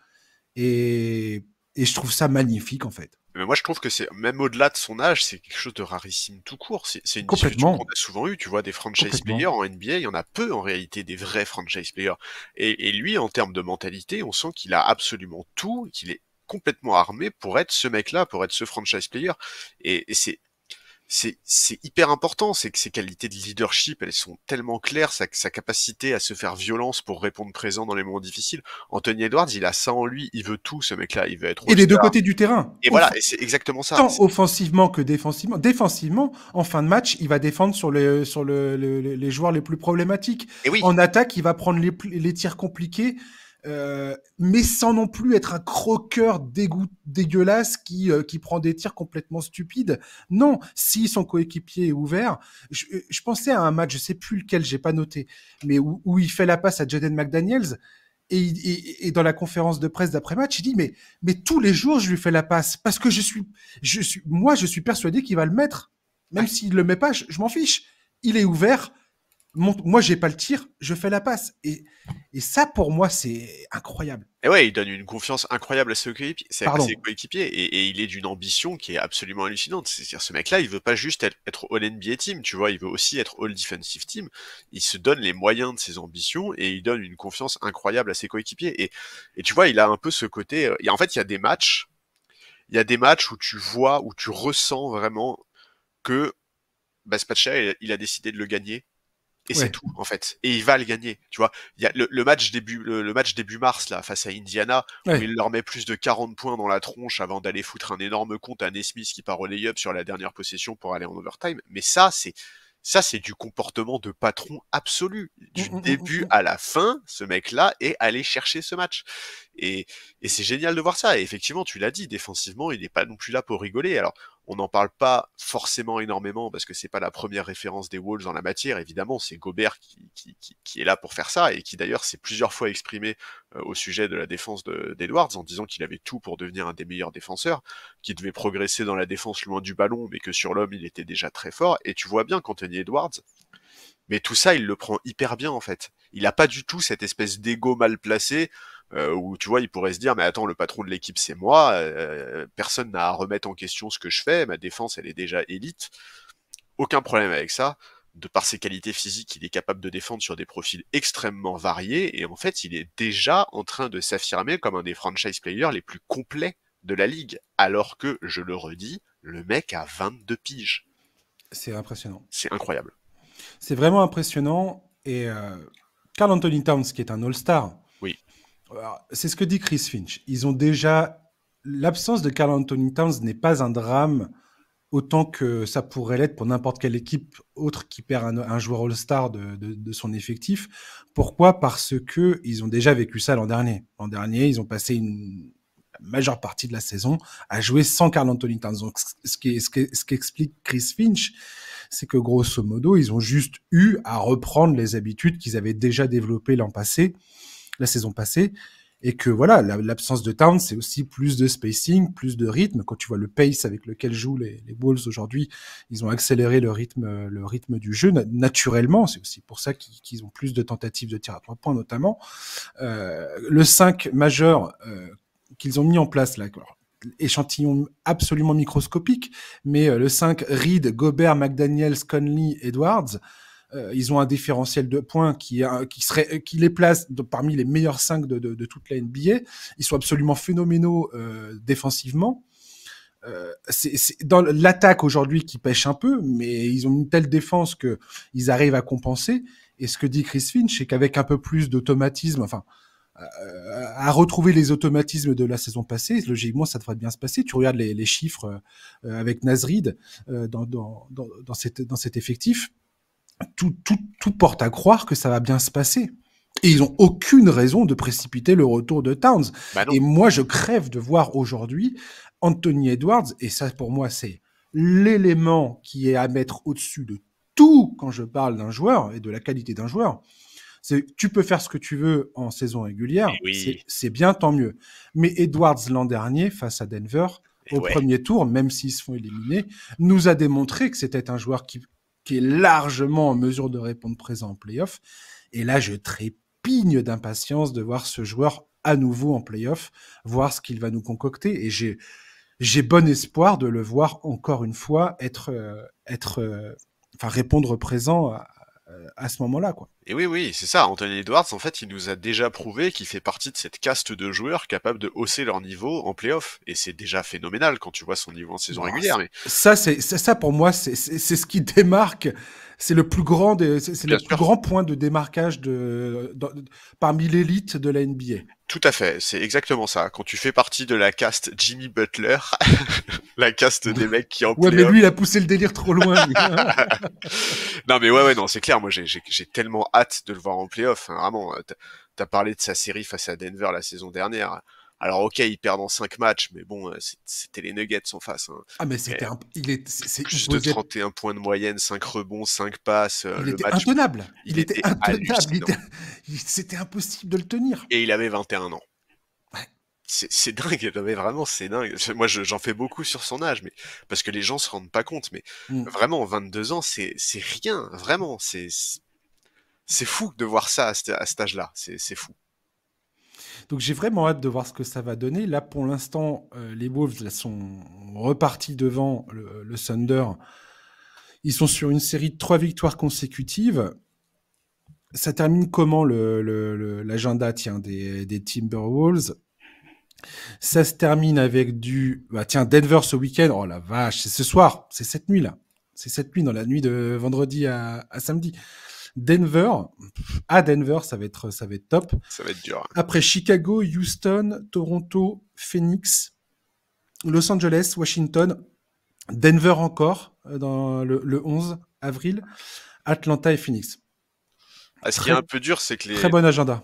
Et je trouve ça magnifique, en fait. Mais moi, je trouve que c'est, même au-delà de son âge, c'est quelque chose de rarissime tout court. C'est une discussion qu'on Complètement. a souvent eue. Tu vois, des franchise players Complètement. en NBA, il y en a peu en réalité, des vrais franchise players. Et lui, en termes de mentalité, on sent qu'il a absolument tout, qu'il est complètement armé pour être ce mec-là, pour être ce franchise player. Et c'est hyper important, c'est que ses qualités de leadership, elles sont tellement claires, sa capacité à se faire violence pour répondre présent dans les moments difficiles. Anthony Edwards, il a ça en lui, il veut tout, ce mec-là, il veut être Et des deux All-Star. côtés du terrain. Et voilà, et c'est exactement ça. Tant offensivement que défensivement. Défensivement, en fin de match, il va défendre les joueurs les plus problématiques. Et oui, En attaque, il va prendre les tirs compliqués, mais sans non plus être un croqueur dégueulasse qui prend des tirs complètement stupides. Non, si son coéquipier est ouvert, je pensais à un match, je sais plus lequel, j'ai pas noté, mais où il fait la passe à Jaden McDaniels. Et dans la conférence de presse d'après-match, il dit mais tous les jours je lui fais la passe parce que je suis persuadé qu'il va le mettre, même ouais. s'il le met pas, je m'en fiche. Il est ouvert. Moi j'ai pas le tir, je fais la passe et ça pour moi c'est incroyable. Et ouais, il donne une confiance incroyable à ses coéquipiers, Pardon. et il est d'une ambition qui est absolument hallucinante. C'est-à-dire, ce mec-là, il veut pas juste être All NBA Team, tu vois, il veut aussi être All Defensive Team. Il se donne les moyens de ses ambitions et il donne une confiance incroyable à ses coéquipiers. Et tu vois, il a un peu ce côté. En fait, il y a des matchs où tu vois, où tu ressens vraiment que bah, ce match-là, il a décidé de le gagner. Et c'est Ouais. tout, en fait. Et il va le gagner. Tu vois, il y a le match début mars, là, face à Indiana, où Ouais. il leur met plus de 40 points dans la tronche avant d'aller foutre un énorme compte à Nesmith qui part au lay-up sur la dernière possession pour aller en overtime. Mais ça, c'est du comportement de patron absolu. Du début à la fin, ce mec-là est allé chercher ce match. Et, et c'est génial de voir ça. Et effectivement, tu l'as dit, défensivement, il n'est pas non plus là pour rigoler. Alors, on n'en parle pas forcément énormément parce que c'est pas la première référence des Wolves en la matière. Évidemment, c'est Gobert qui est là pour faire ça et qui d'ailleurs s'est plusieurs fois exprimé au sujet de la défense d'Edwards en disant qu'il avait tout pour devenir un des meilleurs défenseurs, qu'il devait progresser dans la défense loin du ballon, mais que sur l'homme, il était déjà très fort. Et tu vois bien qu'Anthony Edwards, mais tout ça, il le prend hyper bien en fait. Il a pas du tout cette espèce d'ego mal placé où tu vois, il pourrait se dire mais attends, le patron de l'équipe c'est moi, personne n'a à remettre en question ce que je fais, ma défense elle est déjà élite. Aucun problème avec ça. De par ses qualités physiques, il est capable de défendre sur des profils extrêmement variés et en fait, il est déjà en train de s'affirmer comme un des franchise players les plus complets de la ligue. Alors que, je le redis, le mec a 22 piges. C'est impressionnant. C'est incroyable. C'est vraiment impressionnant et Karl Anthony Towns qui est un All-Star. Oui. C'est ce que dit Chris Finch. Ils ont déjà l'absence de Karl Anthony Towns n'est pas un drame autant que ça pourrait l'être pour n'importe quelle équipe autre qui perd un joueur All-Star de son effectif. Pourquoi ? Parce que ils ont déjà vécu ça l'an dernier. L'an dernier, ils ont passé une majeure partie de la saison à jouer sans Karl Anthony Towns. Donc, ce qu'explique Chris Finch, c'est que grosso modo, ils ont juste eu à reprendre les habitudes qu'ils avaient déjà développées la saison passée, et que voilà, l'absence de Towns, c'est aussi plus de spacing, plus de rythme. Quand tu vois le pace avec lequel jouent les Bulls aujourd'hui, ils ont accéléré le rythme du jeu naturellement. C'est aussi pour ça qu'ils ont plus de tentatives de tir à 3 points notamment. Le 5 majeur qu'ils ont mis en place là, alors, échantillon absolument microscopique, mais le 5, Reed, Gobert, McDaniels, Conley, Edwards, ils ont un différentiel de points qui les place parmi les meilleurs 5 de toute la NBA. Ils sont absolument phénoménaux défensivement. C'est dans l'attaque aujourd'hui qui pêche un peu, mais ils ont une telle défense que ils arrivent à compenser. Et ce que dit Chris Finch, c'est qu'avec un peu plus d'automatisme, enfin, à retrouver les automatismes de la saison passée, logiquement, ça devrait bien se passer. Tu regardes les chiffres avec Nasrid dans cet effectif. Tout porte à croire que ça va bien se passer. Et ils n'ont aucune raison de précipiter le retour de Towns. Bah non. Et moi, je crève de voir aujourd'hui Anthony Edwards, et ça pour moi, c'est l'élément qui est à mettre au-dessus de tout quand je parle d'un joueur et de la qualité d'un joueur. Tu peux faire ce que tu veux en saison régulière, Et oui. c'est bien, tant mieux. Mais Edwards, l'an dernier, face à Denver, Et au ouais. premier tour, même s'ils se font éliminer, nous a démontré que c'était un joueur qui est largement en mesure de répondre présent en playoff. Et là, je trépigne d'impatience de voir ce joueur à nouveau en playoff, voir ce qu'il va nous concocter. Et j'ai bon espoir de le voir encore une fois répondre présent à ce moment-là, quoi. Et oui, oui, c'est ça. Anthony Edwards, en fait, il nous a déjà prouvé qu'il fait partie de cette caste de joueurs capables de hausser leur niveau en playoff. Et c'est déjà phénoménal quand tu vois son niveau en saison Bon, régulière. Mais ça pour moi, c'est ce qui démarque. C'est le plus grand c'est le bien plus sûr, grand point de démarquage parmi l'élite de la NBA. tout à fait. C'est exactement ça. Quand tu fais partie de la caste Jimmy Butler, la caste des mecs qui en Ouais, mais playoff. lui, il a poussé le délire trop loin, lui. Non, mais ouais, non, c'est clair. Moi, j'ai tellement hâte de le voir en playoff. Hein, vraiment, t'as parlé de sa série face à Denver la saison dernière. Alors, ok, il perd en 5 matchs, mais bon, c'était les Nuggets en face. Hein. Ah, mais Mais il plus de posait, 31 points de moyenne, 5 rebonds, 5 passes. il Le était match, intenable. il Il était était intenable. hallucinant. C'était impossible de le tenir. Et il avait 21 ans. Ouais. C'est dingue, non mais vraiment c'est dingue. Moi j'en fais beaucoup sur son âge, mais parce que les gens se rendent pas compte, mais Mm. vraiment 22 ans c'est rien, vraiment c'est fou de voir ça à cet âge-là, c'est fou. Donc j'ai vraiment hâte de voir ce que ça va donner. Là, pour l'instant, les Wolves là, sont repartis devant le Thunder. Ils sont sur une série de 3 victoires consécutives. Ça termine comment l'agenda des Timberwolves? Ça se termine avec Denver ce week-end. Oh la vache, c'est ce soir, c'est cette nuit là. C'est cette nuit, dans la nuit de vendredi à samedi. Denver, à Denver, ça va être top. Ça va être dur. Hein. Après Chicago, Houston, Toronto, Phoenix, Los Angeles, Washington, Denver encore dans le 11 avril, Atlanta et Phoenix. Ah, ce qui est Très, un peu dur, c'est que très bon agenda.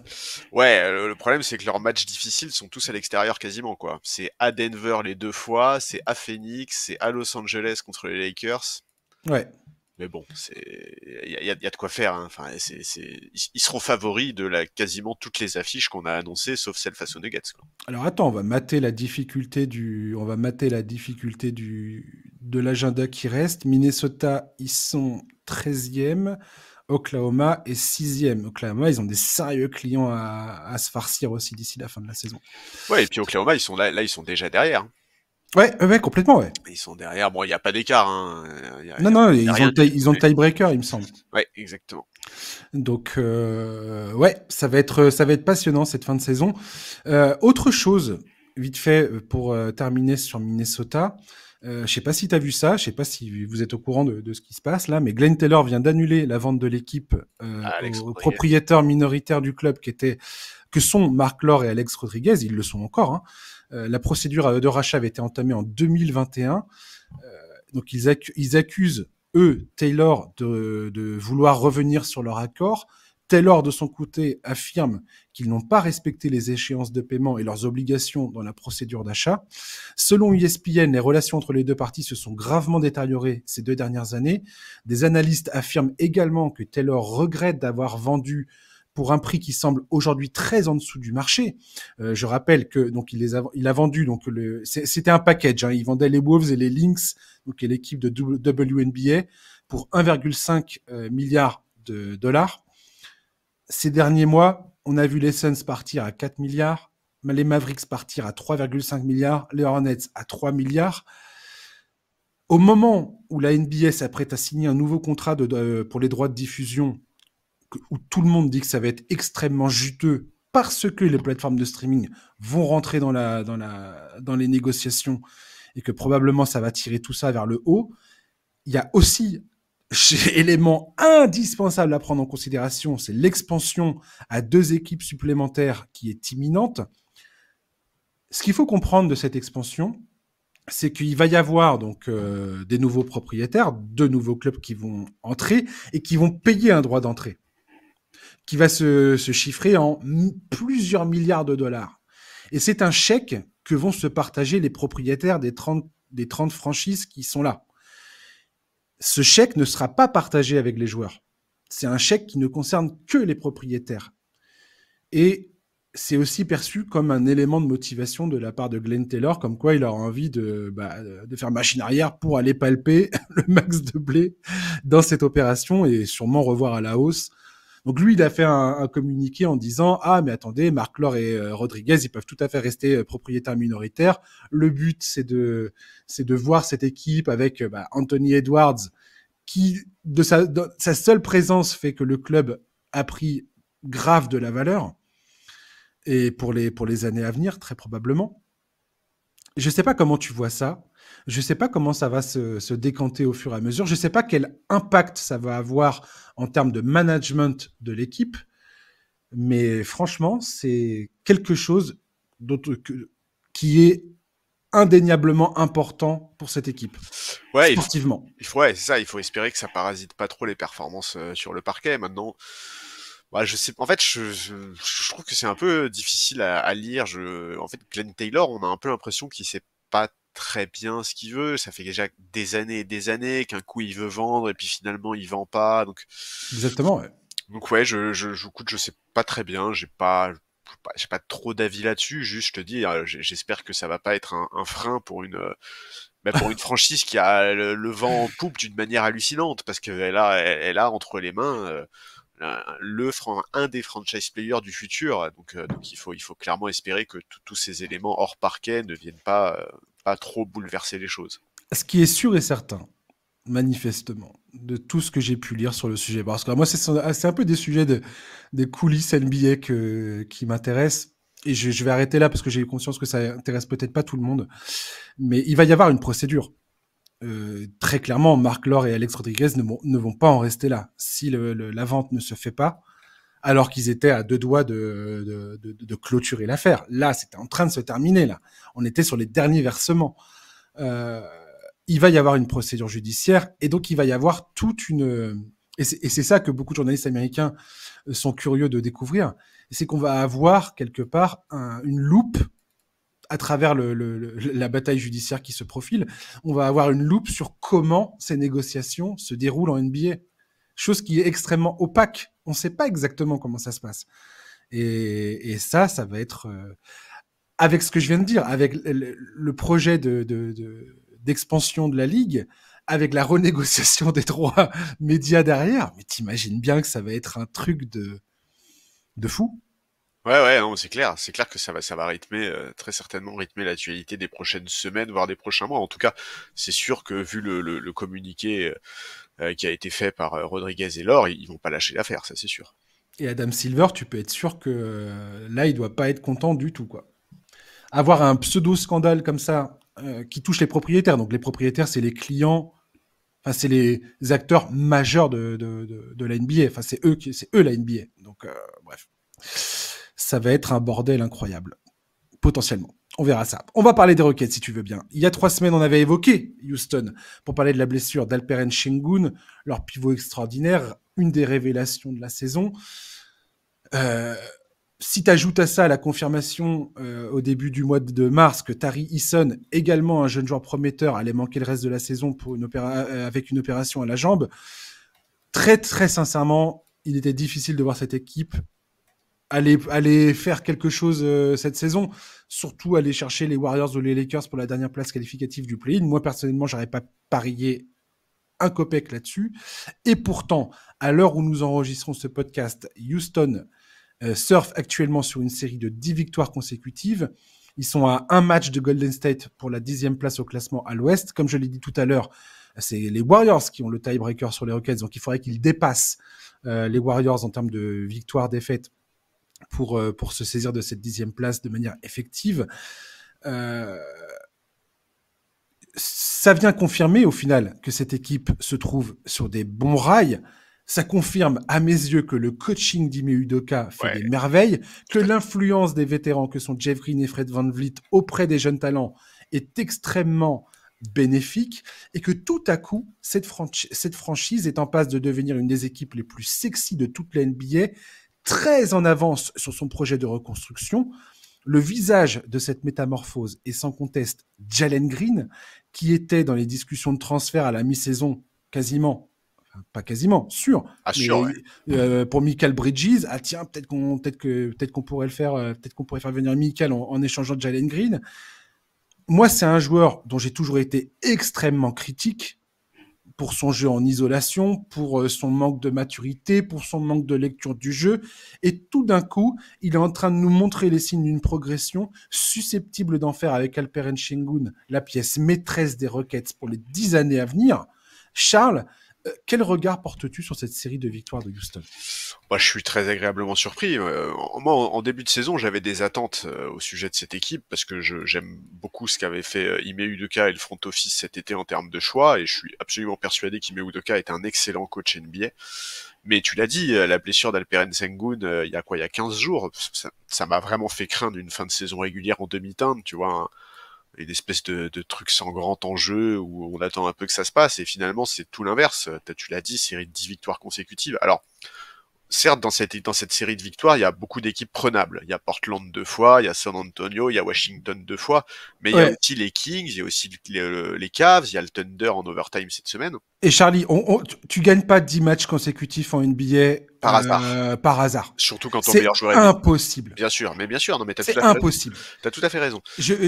ouais, le problème c'est que leurs matchs difficiles sont tous à l'extérieur quasiment quoi. C'est à Denver les 2 fois, c'est à Phoenix, c'est à Los Angeles contre les Lakers. Ouais. Mais bon, il y a de quoi faire. Hein. Enfin, ils seront favoris de quasiment toutes les affiches qu'on a annoncées, sauf celle face aux Nuggets. Quoi. Alors attends, on va mater la difficulté de l'agenda qui reste. Minnesota, ils sont 13e. Oklahoma est 6e. Oklahoma, ils ont des sérieux clients à se farcir aussi d'ici la fin de la saison. Ouais, et puis Oklahoma, ils sont là, ils sont déjà derrière. Hein. Ouais, complètement, ouais. Ils sont derrière. Bon, il n'y a pas d'écart. Hein. Non, Y a rien du ils ont le tout. tiebreaker, il me semble. Ouais, exactement. Donc, ouais, ça va être passionnant cette fin de saison. Autre chose, vite fait, pour terminer sur Minnesota. Je sais pas si tu as vu ça, je sais pas si vous êtes au courant de ce qui se passe là, mais Glenn Taylor vient d'annuler la vente de l'équipe Alex aux Rodriguez. propriétaires minoritaires du club que sont Marc Lore et Alex Rodriguez, ils le sont encore. Hein. La procédure de rachat avait été entamée en 2021. Donc ils accusent, eux, Taylor, de vouloir revenir sur leur accord. Taylor, de son côté, affirme qu'ils n'ont pas respecté les échéances de paiement et leurs obligations dans la procédure d'achat. Selon ESPN, les relations entre les deux parties se sont gravement détériorées ces 2 dernières années. Des analystes affirment également que Taylor regrette d'avoir vendu pour un prix qui semble aujourd'hui très en dessous du marché. Je rappelle que donc il a vendu donc c'était un package. Hein, il vendait les Wolves et les Lynx, donc l'équipe de WNBA, pour 1,5 milliard de dollars. Ces derniers mois, on a vu les Suns partir à 4 milliards, les Mavericks partir à 3,5 milliards, les Hornets à 3 milliards. Au moment où la NBA s'apprête à signer un nouveau contrat pour les droits de diffusion, où tout le monde dit que ça va être extrêmement juteux parce que les plateformes de streaming vont rentrer dans les négociations et que probablement ça va tirer tout ça vers le haut, il y a aussi élément indispensable à prendre en considération, c'est l'expansion à 2 équipes supplémentaires qui est imminente. Ce qu'il faut comprendre de cette expansion, c'est qu'il va y avoir donc des nouveaux propriétaires, 2 nouveaux clubs qui vont entrer et qui vont payer un droit d'entrée, qui va se chiffrer en plusieurs milliards de dollars. Et c'est un chèque que vont se partager les propriétaires des 30 franchises qui sont là. Ce chèque ne sera pas partagé avec les joueurs. C'est un chèque qui ne concerne que les propriétaires. Et c'est aussi perçu comme un élément de motivation de la part de Glenn Taylor, comme quoi il aura envie de faire machine arrière pour aller palper le max de blé dans cette opération et sûrement revoir à la hausse. Donc lui, il a fait un communiqué en disant « Ah, mais attendez, Marc Lore et Rodriguez, ils peuvent tout à fait rester propriétaires minoritaires. Le but, c'est de voir cette équipe avec Anthony Edwards qui, de sa seule présence, fait que le club a pris grave de la valeur, et pour les années à venir, très probablement. Je ne sais pas comment tu vois ça. Je ne sais pas comment ça va se décanter au fur et à mesure. Je ne sais pas quel impact ça va avoir en termes de management de l'équipe. Mais franchement, c'est quelque chose qui est indéniablement important pour cette équipe, Ouais, sportivement. ouais, c'est ça. Il faut espérer que ça parasite pas trop les performances sur le parquet. Maintenant, bah, je sais. En fait, je trouve que c'est un peu difficile à lire. En fait, Glenn Taylor, on a un peu l'impression qu'il sait pas très bien ce qu'il veut. Ça fait déjà des années et des années qu'un coup il veut vendre et puis finalement il vend pas. Exactement, ouais. Donc ouais, écoute, je sais pas très bien. J'ai pas trop d'avis là-dessus. Juste, je te dis, j'espère que ça va pas être un frein pour pour une franchise qui a le vent en poupe d'une manière hallucinante, parce elle a entre les mains un des franchise players du futur. Donc il faut clairement espérer que tous ces éléments hors parquet ne viennent pas trop bouleverser les choses. Ce qui est sûr et certain, manifestement, de tout ce que j'ai pu lire sur le sujet, parce que moi, c'est un peu des sujets des coulisses NBA qui m'intéressent. Et je vais arrêter là parce que j'ai conscience que ça intéresse peut-être pas tout le monde. Mais il va y avoir une procédure. Très clairement, Marc Lore et Alex Rodriguez ne vont pas en rester là. Si la vente ne se fait pas, alors qu'ils étaient à 2 doigts de clôturer l'affaire. Là, c'était en train de se terminer. Là, on était sur les derniers versements. Il va y avoir une procédure judiciaire, et donc il va y avoir toute une... Et c'est ça que beaucoup de journalistes américains sont curieux de découvrir, c'est qu'on va avoir quelque part une loupe à travers la bataille judiciaire qui se profile. On va avoir une loupe sur comment ces négociations se déroulent en NBA. Chose qui est extrêmement opaque. On ne sait pas exactement comment ça se passe. Et ça va être... avec ce que je viens de dire, avec le projet d'expansion de la Ligue, avec la renégociation des droits médias derrière, mais t'imagines bien que ça va être un truc de fou. Ouais, non, c'est clair. C'est clair que ça va rythmer, très certainement rythmer l'actualité des prochaines semaines, voire des prochains mois. En tout cas, c'est sûr que vu le communiqué qui a été fait par Rodriguez et Laure, ils vont pas lâcher l'affaire, ça c'est sûr. Et Adam Silver, tu peux être sûr que là, il doit pas être content du tout, quoi. Avoir un pseudo-scandale comme ça qui touche les propriétaires. Donc les propriétaires, c'est les clients, enfin c'est les acteurs majeurs de la NBA. Enfin c'est eux la NBA. Donc bref, ça va être un bordel incroyable, potentiellement. On verra ça. On va parler des Rockets si tu veux bien. Il y a 3 semaines, on avait évoqué Houston pour parler de la blessure d'Alperen Sengun, leur pivot extraordinaire, une des révélations de la saison. Si tu ajoutes à ça la confirmation au début du mois de mars que Tari Eason, également un jeune joueur prometteur, allait manquer le reste de la saison avec une opération à la jambe, très très sincèrement, il était difficile de voir cette équipe aller faire quelque chose cette saison, surtout aller chercher les Warriors ou les Lakers pour la dernière place qualificative du play-in. Moi personnellement, j'aurais pas parié un copec là-dessus. Et pourtant, à l'heure où nous enregistrons ce podcast, Houston surfe actuellement sur une série de 10 victoires consécutives. Ils sont à un match de Golden State pour la 10e place au classement à l'Ouest. Comme je l'ai dit tout à l'heure, c'est les Warriors qui ont le tiebreaker sur les Rockets, donc il faudrait qu'ils dépassent les Warriors en termes de victoires-défaites pour se saisir de cette 10e place de manière effective. Ça vient confirmer au final que cette équipe se trouve sur des bons rails. Ça confirme à mes yeux que le coaching d'Ime Udoka fait des merveilles, que l'influence des vétérans que sont Jeff Green et Fred VanVleet auprès des jeunes talents est extrêmement bénéfique, et que tout à coup, cette franchise est en passe de devenir une des équipes les plus sexy de toute la NBA, très en avance sur son projet de reconstruction. Le visage de cette métamorphose est sans conteste Jalen Green, qui était dans les discussions de transfert à la mi-saison quasiment, enfin, pas quasiment, sûr, pour Mikal Bridges. Ah tiens, peut-être qu'on pourrait le faire, peut-être qu'on pourrait faire venir Mikal en échangeant de Jalen Green. Moi, c'est un joueur dont j'ai toujours été extrêmement critique pour son jeu en isolation, pour son manque de maturité, pour son manque de lecture du jeu. Et tout d'un coup, il est en train de nous montrer les signes d'une progression susceptible d'en faire avec Alperen Sengun la pièce maîtresse des Rockets pour les 10 années à venir. Charles, Quel regard portes-tu sur cette série de victoires de Houston? Moi, je suis très agréablement surpris. Moi, en début de saison, j'avais des attentes au sujet de cette équipe parce que j'aime beaucoup ce qu'avait fait Ime Udoka et le front office cet été en termes de choix, et je suis absolument persuadé qu'Ime Udoka est un excellent coach NBA. Mais tu l'as dit, la blessure d'Alperen Sengun, il y a quoi, il y a 15 jours, ça m'a vraiment fait craindre une fin de saison régulière en demi-teinte, tu vois, une espèce de truc sans grand enjeu où on attend un peu que ça se passe, et finalement c'est tout l'inverse. Tu l'as dit, série de 10 victoires consécutives. Alors, certes, dans cette série de victoires, il y a beaucoup d'équipes prenables. Il y a Portland 2 fois, il y a San Antonio, il y a Washington 2 fois, mais il y a Ouais. aussi les Kings, il y a aussi les Cavs, il y a le Thunder en overtime cette semaine, Et Charlie, tu gagnes pas 10 matchs consécutifs en NBA par hasard. par hasard. Surtout quand ton C'est meilleur joueur est blessé. impossible. Bien sûr, mais bien sûr, non mais t'as tout C'est à fait raison. impossible. T'as tout à fait raison.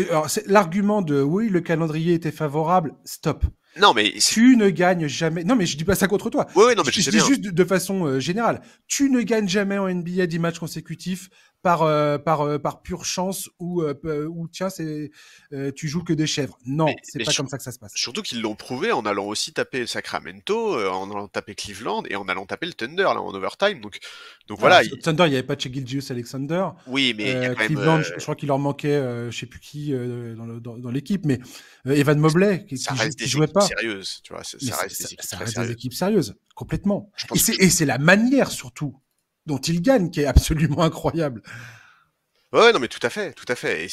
Alors, l'argument de oui, le calendrier était favorable, stop. Non mais c'est... Tu ne gagnes jamais. Non, mais je dis pas ça contre toi. Ouais, non mais je Je sais dis bien. juste de façon générale. Tu ne gagnes jamais en NBA 10 matchs consécutifs par pure chance ou tiens, tu joues que des chèvres. Mais, Non, c'est mais pas comme ça que ça se passe. surtout qu'ils l'ont prouvé en allant aussi taper Sacramento, en allant taper Cleveland et en allant taper le Thunder là en overtime. Donc Alors, voilà. Thunder, il n'y avait pas Shai Gilgeous-Alexander. Oui, mais il y a quand même. Cleveland, je crois qu'il leur manquait, je sais plus qui dans l'équipe, mais Evan Mobley Ça reste qui des jouait équipes pas. sérieuses, tu vois. Mais Ça reste des équipes ça très reste des sérieuses. équipes sérieuses, complètement. Je Et pense que c'est la manière surtout dont ils gagnent qui est absolument incroyable. ouais, non mais tout à fait, tout à fait.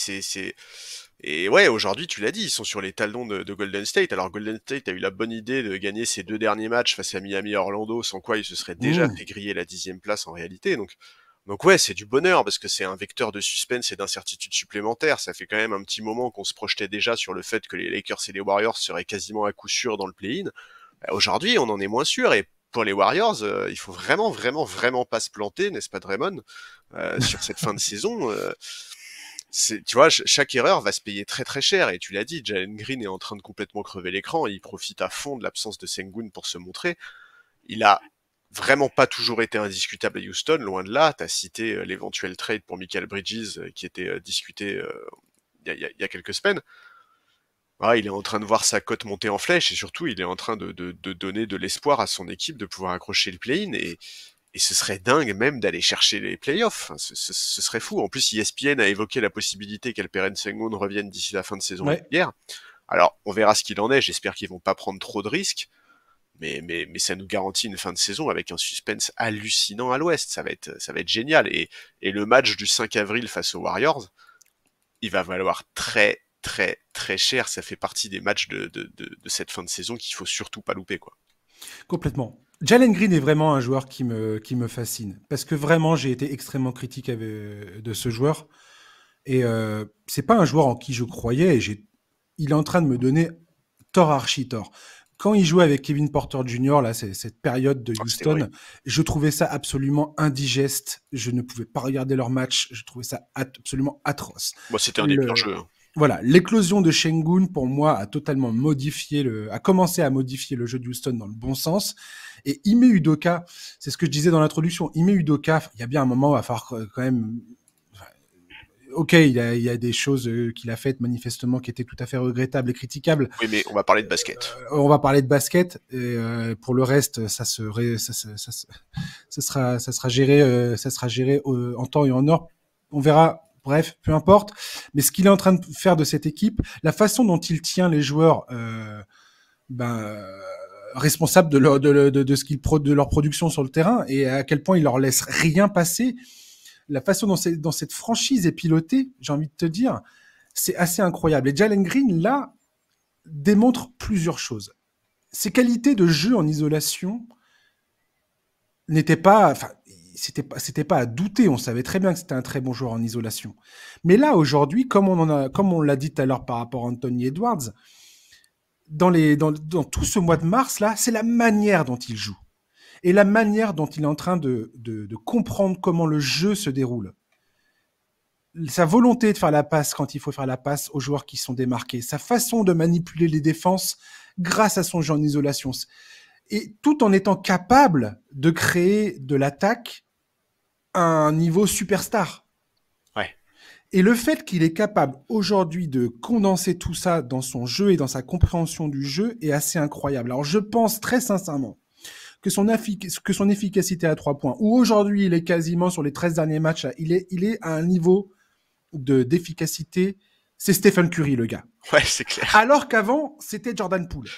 Et ouais, aujourd'hui, tu l'as dit, ils sont sur les talons de Golden State. Alors Golden State a eu la bonne idée de gagner ses 2 derniers matchs face à Miami et Orlando, sans quoi ils se seraient déjà Mmh. fait griller la 10e place en réalité. Donc ouais, c'est du bonheur parce que c'est un vecteur de suspense et d'incertitude supplémentaire. Ça fait quand même un petit moment qu'on se projetait déjà sur le fait que les Lakers et les Warriors seraient quasiment à coup sûr dans le play-in. Aujourd'hui, on en est moins sûr, et pour les Warriors, il faut vraiment, vraiment, vraiment pas se planter, n'est-ce pas Draymond, sur cette fin de saison. Tu vois, chaque erreur va se payer très très cher, et tu l'as dit, Jalen Green est en train de complètement crever l'écran, et il profite à fond de l'absence de Sengun pour se montrer. Il a vraiment pas toujours été indiscutable à Houston, loin de là. T'as cité l'éventuel trade pour Michael Bridges qui était discuté il y a quelques semaines. Ah, il est en train de voir sa cote monter en flèche, et surtout il est en train de donner de l'espoir à son équipe de pouvoir accrocher le play-in, et ce serait dingue même d'aller chercher les playoffs. Enfin, ce serait fou. En plus, ESPN a évoqué la possibilité qu'Alperen Sengun revienne d'ici la fin de saison Ouais, régulière. Alors, on verra ce qu'il en est. J'espère qu'ils vont pas prendre trop de risques. Mais ça nous garantit une fin de saison avec un suspense hallucinant à l'Ouest. Ça va être génial. Et le match du 5 avril face aux Warriors, il va valoir très, très, très cher. Ça fait partie des matchs de cette fin de saison qu'il faut surtout pas louper, quoi. complètement. Jalen Green est vraiment un joueur qui me fascine. Parce que vraiment, j'ai été extrêmement critique de ce joueur. Et c'est pas un joueur en qui je croyais. Il est en train de me donner tort archi tort. Quand il jouait avec Kevin Porter Jr., là, cette période de Oh, c'était Houston, horrible. je trouvais ça absolument indigeste. Je ne pouvais pas regarder leur match. Je trouvais ça absolument atroce. Moi, c'était un des pires Le, jeux, hein. voilà, l'éclosion de Sengun, pour moi, a totalement a commencé à modifier le jeu de Houston dans le bon sens. Et Ime Udoka, c'est ce que je disais dans l'introduction. Ime Udoka, il y a bien un moment, il va falloir quand même. Ok, il y a des choses qu'il a faites manifestement qui étaient tout à fait regrettables et critiquables. Oui, mais on va parler de basket. On va parler de basket. Et pour le reste, ça sera géré en temps et en heure. On verra. Bref, peu importe. Mais ce qu'il est en train de faire de cette équipe, la façon dont il tient les joueurs, responsables de leur production sur le terrain, et à quel point il leur laisse rien passer, la façon dont cette franchise est pilotée, j'ai envie de te dire, c'est assez incroyable. Et Jalen Green, là, démontre plusieurs choses. Ses qualités de jeu en isolation n'étaient pas, enfin, c'était pas à douter. On savait très bien que c'était un très bon joueur en isolation. Mais là, aujourd'hui, comme on l'a dit tout à l'heure par rapport à Anthony Edwards, dans tout ce mois de mars là, c'est la manière dont il joue et la manière dont il est en train de comprendre comment le jeu se déroule. Sa volonté de faire la passe quand il faut faire la passe aux joueurs qui sont démarqués, sa façon de manipuler les défenses grâce à son jeu en isolation, et tout en étant capable de créer de l'attaque à un niveau superstar. Ouais. Et le fait qu'il est capable aujourd'hui de condenser tout ça dans son jeu et dans sa compréhension du jeu est assez incroyable. Alors je pense très sincèrement que son efficacité à 3 points, où aujourd'hui il est quasiment sur les 13 derniers matchs, il est à un niveau d'efficacité, c'est Stephen Curry, le gars. Ouais, c'est clair. Alors qu'avant, c'était Jordan Poole.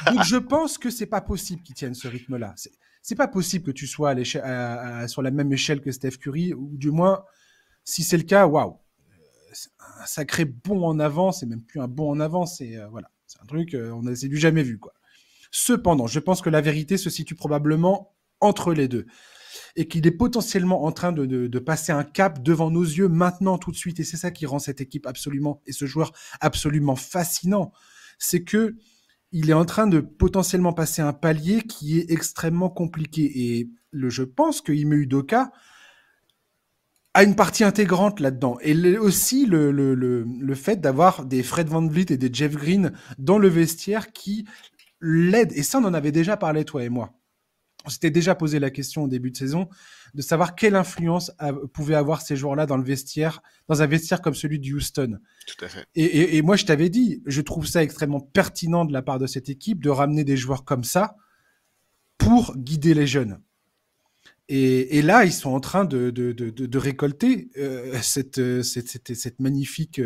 Donc je pense que c'est pas possible qu'il tienne ce rythme-là. C'est pas possible que tu sois sur la même échelle que Steph Curry, ou du moins, si c'est le cas, waouh, c'est un sacré bond en avant. C'est même plus un bond en avant, c'est voilà, c'est un truc, c'est du jamais vu, quoi. Cependant, je pense que la vérité se situe probablement entre les deux, et qu'il est potentiellement en train de passer un cap devant nos yeux maintenant, tout de suite. Et c'est ça qui rend cette équipe absolument, et ce joueur absolument fascinant. C'est que il est en train de potentiellement passer un palier qui est extrêmement compliqué. Et je pense que Ime Udoka a une partie intégrante là-dedans. Et aussi le fait d'avoir des Fred VanVleet et des Jeff Green dans le vestiaire qui l'aident. Et ça, on en avait déjà parlé, toi et moi. On s'était déjà posé la question au début de saison de savoir quelle influence pouvaient avoir ces joueurs-là dans le vestiaire, dans un vestiaire comme celui de Houston. Tout à fait. Et moi, je t'avais dit, je trouve ça extrêmement pertinent de la part de cette équipe de ramener des joueurs comme ça pour guider les jeunes. Et là, ils sont en train de récolter cette magnifique,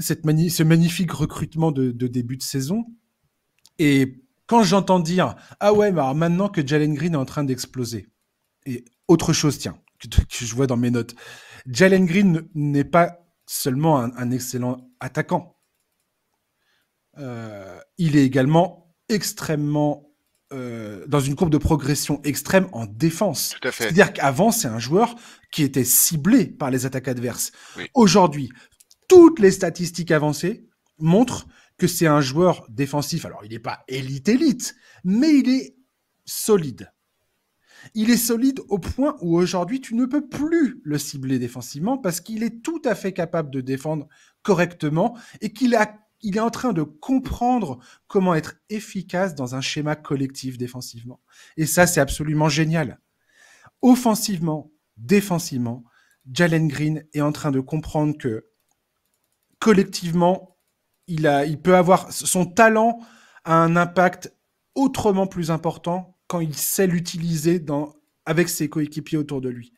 ce magnifique recrutement de début de saison. Et quand j'entends dire « Ah ouais, mais alors maintenant que Jalen Green est en train d'exploser », et autre chose, tiens, que je vois dans mes notes, Jalen Green n'est pas seulement un excellent attaquant. Il est également extrêmement dans une courbe de progression extrême en défense. Tout à fait. C'est-à-dire qu'avant, c'est un joueur qui était ciblé par les attaques adverses. Oui. Aujourd'hui, toutes les statistiques avancées montrent que c'est un joueur défensif. Alors, il n'est pas élite, mais il est solide. Il est solide au point où aujourd'hui, tu ne peux plus le cibler défensivement parce qu'il est tout à fait capable de défendre correctement et qu'il est en train de comprendre comment être efficace dans un schéma collectif défensivement. Et ça, c'est absolument génial. Offensivement, défensivement, Jalen Green est en train de comprendre que collectivement, il peut avoir son talent a un impact autrement plus important quand il sait l'utiliser avec ses coéquipiers autour de lui.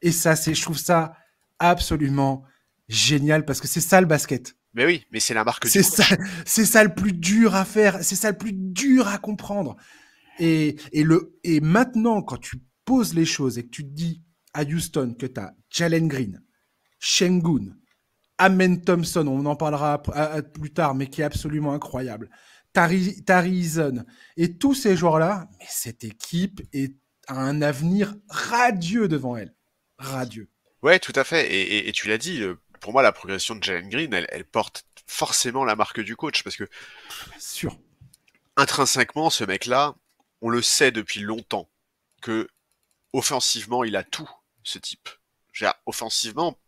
Et ça, je trouve ça absolument génial parce que c'est ça le basket. Mais oui, mais c'est la marque du coach. C'est ça le plus dur à faire, c'est ça le plus dur à comprendre. Et maintenant, quand tu poses les choses et que tu te dis à Houston que tu as Jalen Green, Sengun, Amen Thompson, on en parlera plus tard, mais qui est absolument incroyable, Tari Eason, et tous ces joueurs-là, mais cette équipe a un avenir radieux devant elle. Radieux. Ouais, tout à fait. Et tu l'as dit, pour moi, la progression de Jalen Green, elle porte forcément la marque du coach, parce que sûr. Intrinsèquement, ce mec-là, on le sait depuis longtemps, que offensivement, il a tout, ce type. Offensivement,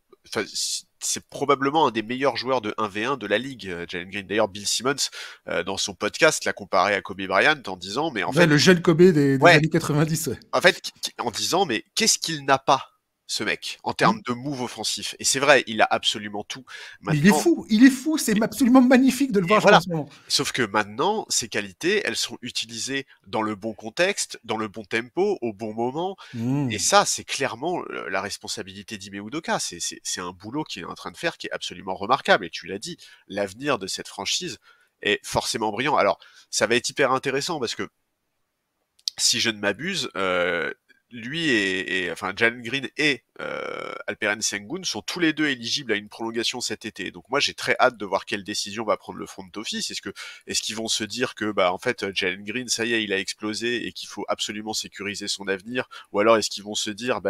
c'est probablement un des meilleurs joueurs de 1v1 de la ligue, Jalen Green. D'ailleurs, Bill Simmons, dans son podcast, l'a comparé à Kobe Bryant en disant, mais en fait... Le jeune Kobe des années 90. Ouais. En fait, en disant, mais qu'est-ce qu'il n'a pas, ce mec, en termes de move offensif? Et c'est vrai, il a absolument tout. Maintenant, il est fou, c'est absolument magnifique de le voir jouer en ce moment. Sauf que maintenant, ces qualités, elles sont utilisées dans le bon contexte, dans le bon tempo, au bon moment. Et ça, c'est clairement la responsabilité d'Ime Udoka. C'est un boulot qu'il est en train de faire qui est absolument remarquable. Et tu l'as dit, l'avenir de cette franchise est forcément brillant. Alors, ça va être hyper intéressant parce que, si je ne m'abuse, lui enfin Jalen Green et Alperen Sengun sont tous les deux éligibles à une prolongation cet été. Donc moi j'ai très hâte de voir quelle décision va prendre le front office. Est-ce qu'ils vont se dire que en fait Jalen Green ça y est il a explosé et qu'il faut absolument sécuriser son avenir, ou alors est-ce qu'ils vont se dire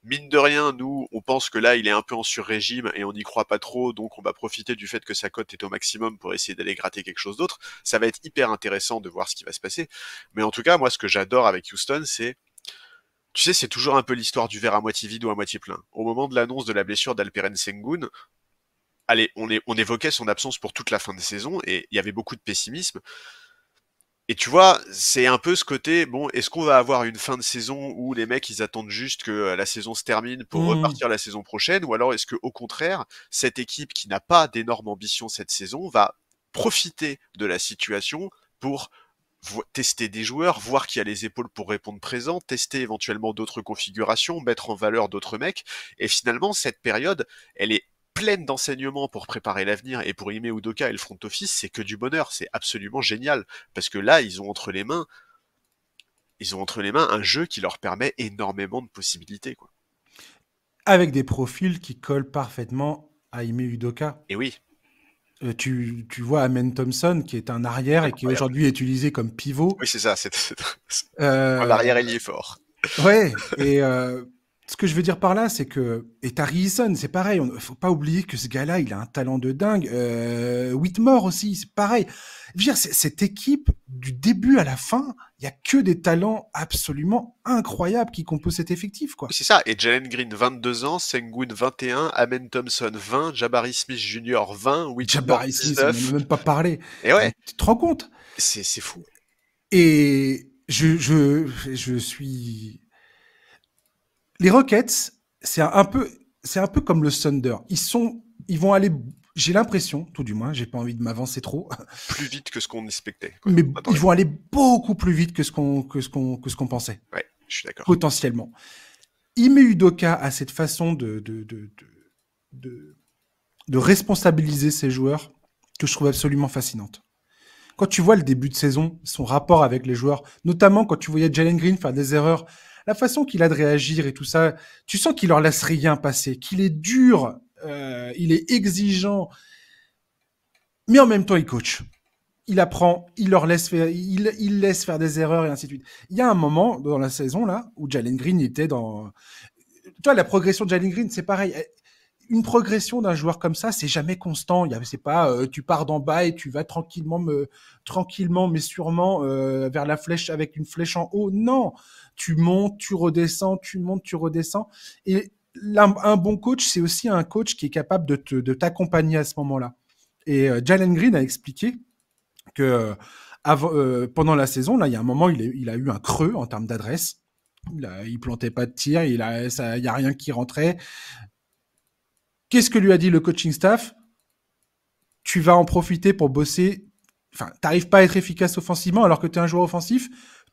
mine de rien, nous, on pense que là, il est un peu en sur-régime et on n'y croit pas trop, donc on va profiter du fait que sa cote est au maximum pour essayer d'aller gratter quelque chose d'autre. Ça va être hyper intéressant de voir ce qui va se passer. Mais en tout cas, moi, ce que j'adore avec Houston, c'est... Tu sais, c'est toujours un peu l'histoire du verre à moitié vide ou à moitié plein. Au moment de l'annonce de la blessure d'Alperen Sengun, allez, on évoquait son absence pour toute la fin de saison et il y avait beaucoup de pessimisme. Et tu vois, c'est un peu ce côté, bon, est-ce qu'on va avoir une fin de saison où les mecs, ils attendent juste que la saison se termine pour repartir la saison prochaine, ou alors est-ce que, au contraire, cette équipe qui n'a pas d'énormes ambitions cette saison va profiter de la situation pour tester des joueurs, voir qui a les épaules pour répondre présent, tester éventuellement d'autres configurations, mettre en valeur d'autres mecs. Et finalement, cette période, elle est pleine d'enseignements pour préparer l'avenir. Et pour Ime Udoka et le front office, c'est que du bonheur. C'est absolument génial. Parce que là, ils ont entre les mains un jeu qui leur permet énormément de possibilités, quoi. Avec des profils qui collent parfaitement à Ime Udoka. Et oui, Tu vois Amen Thompson, qui est un arrière et qui incroyable. aujourd'hui est utilisé comme pivot. Oui, c'est ça, Euh, l'arrière ailier fort. ouais, et ce que je veux dire par là, c'est que... Et Tari Eason, c'est pareil, il faut pas oublier que ce gars-là, il a un talent de dingue. Whitmore aussi, c'est pareil. Je veux dire, cette équipe, du début à la fin, il y a que des talents absolument incroyables qui composent cet effectif, Oui, quoi. c'est ça. Et Jalen Green, 22 ans, Sengun, 21, Amen Thompson, 20, Jabari Smith Jr., 20, Whitmore, Jabari Smith, on n'en a 19. même pas parlé. Et ouais, Tu te rends compte? c'est fou. Et je suis... Les Rockets, c'est un peu comme le Thunder. Ils vont aller, j'ai l'impression, tout du moins, j'ai pas envie de m'avancer trop, Plus vite que ce qu'on expectait, quoi. mais ils Attendez. vont aller beaucoup plus vite que ce qu'on pensait, Ouais, je suis d'accord. potentiellement. Ime Udoka a cette façon de, de responsabiliser ses joueurs que je trouve absolument fascinante. Quand tu vois le début de saison, son rapport avec les joueurs, notamment quand tu voyais Jalen Green faire des erreurs, la façon qu'il a de réagir et tout ça, tu sens qu'il leur laisse rien passer, qu'il est dur, il est exigeant, mais en même temps il coach. Il apprend, il leur laisse faire, il laisse faire des erreurs et ainsi de suite. Il y a un moment dans la saison là où Jalen Green était dans, tu vois, la progression de Jalen Green, c'est pareil. Une progression d'un joueur comme ça, c'est jamais constant. C'est pas, tu pars d'en bas et tu vas tranquillement mais sûrement vers la flèche avec une flèche en haut. Non, tu montes, tu redescends, tu montes, tu redescends. Et là, un bon coach, c'est aussi un coach qui est capable de t'accompagner à ce moment-là. Et Jalen Green a expliqué que pendant la saison, là, il y a un moment, il a eu un creux en termes d'adresse. Il plantait pas de tir, il y a rien qui rentrait. Qu'est-ce que lui a dit le coaching staff? Tu vas en profiter pour bosser. Enfin, t'arrives pas à être efficace offensivement alors que tu es un joueur offensif.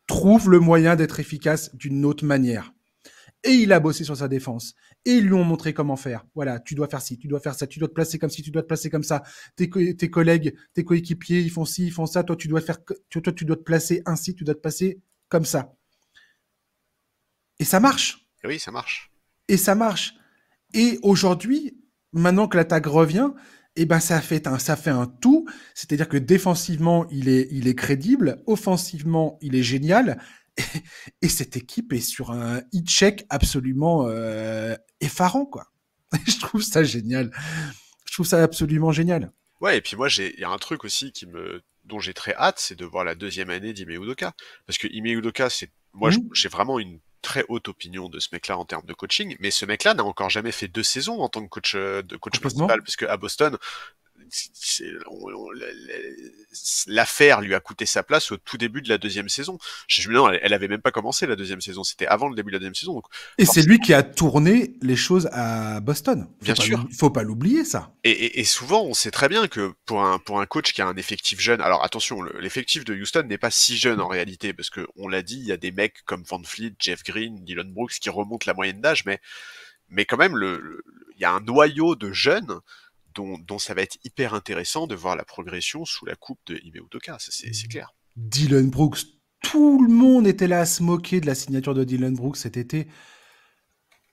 Trouve le moyen d'être efficace d'une autre manière. Et il a bossé sur sa défense. Et ils lui ont montré comment faire. Voilà, tu dois faire ci, tu dois faire ça, tu dois te placer comme ci, tu dois te placer comme ça. Tes collègues, tes coéquipiers, ils font ci, ils font ça. Toi, tu dois te placer ainsi, tu dois te placer comme ça. Et ça marche. Et oui, ça marche. Et ça marche. Et aujourd'hui, maintenant que l'attaque revient, eh ben ça fait un tout. C'est-à-dire que défensivement, il est crédible, offensivement, il est génial. Et cette équipe est sur un hit check absolument effarant, quoi. Je trouve ça génial. Je trouve ça absolument génial. Ouais, et puis moi, il y a un truc aussi dont j'ai très hâte, c'est de voir la deuxième année d'Ime Udoka. Parce que Ime Udoka, moi, j'ai vraiment une très haute opinion de ce mec-là en termes de coaching, mais ce mec-là n'a encore jamais fait 2 saisons en tant que coach principal, Complètement. parce que à Boston, l'affaire lui a coûté sa place au tout début de la deuxième saison. Non, elle avait même pas commencé la deuxième saison, c'était avant le début de la deuxième saison. Donc Et c'est lui forcément, qui a tourné les choses à Boston. bien sûr. Faut pas l'oublier, ça. Et souvent, on sait très bien que pour un coach qui a un effectif jeune, alors attention, l'effectif de Houston n'est pas si jeune en réalité, parce que on l'a dit, il y a des mecs comme Van Fleet, Jeff Green, Dillon Brooks qui remontent la moyenne d'âge, mais quand même, il y a un noyau de jeunes dont ça va être hyper intéressant de voir la progression sous la coupe de Ime Udoka, ça c'est clair. Dylan Brooks, tout le monde était là à se moquer de la signature de Dylan Brooks cet été.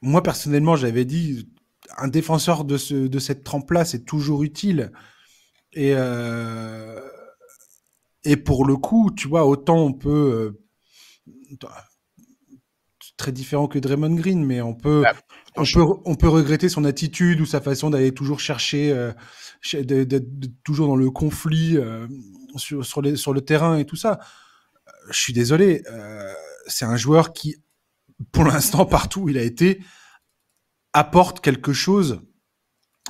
Moi, personnellement, j'avais dit, un défenseur de cette trempe-là, c'est toujours utile. Et, euh, et pour le coup, tu vois, autant on peut... très différent que Draymond Green, mais Ah, on peut regretter son attitude ou sa façon d'aller toujours chercher, d'être toujours dans le conflit sur le terrain et tout ça. Je suis désolé, c'est un joueur qui, pour l'instant, partout où il a été, apporte quelque chose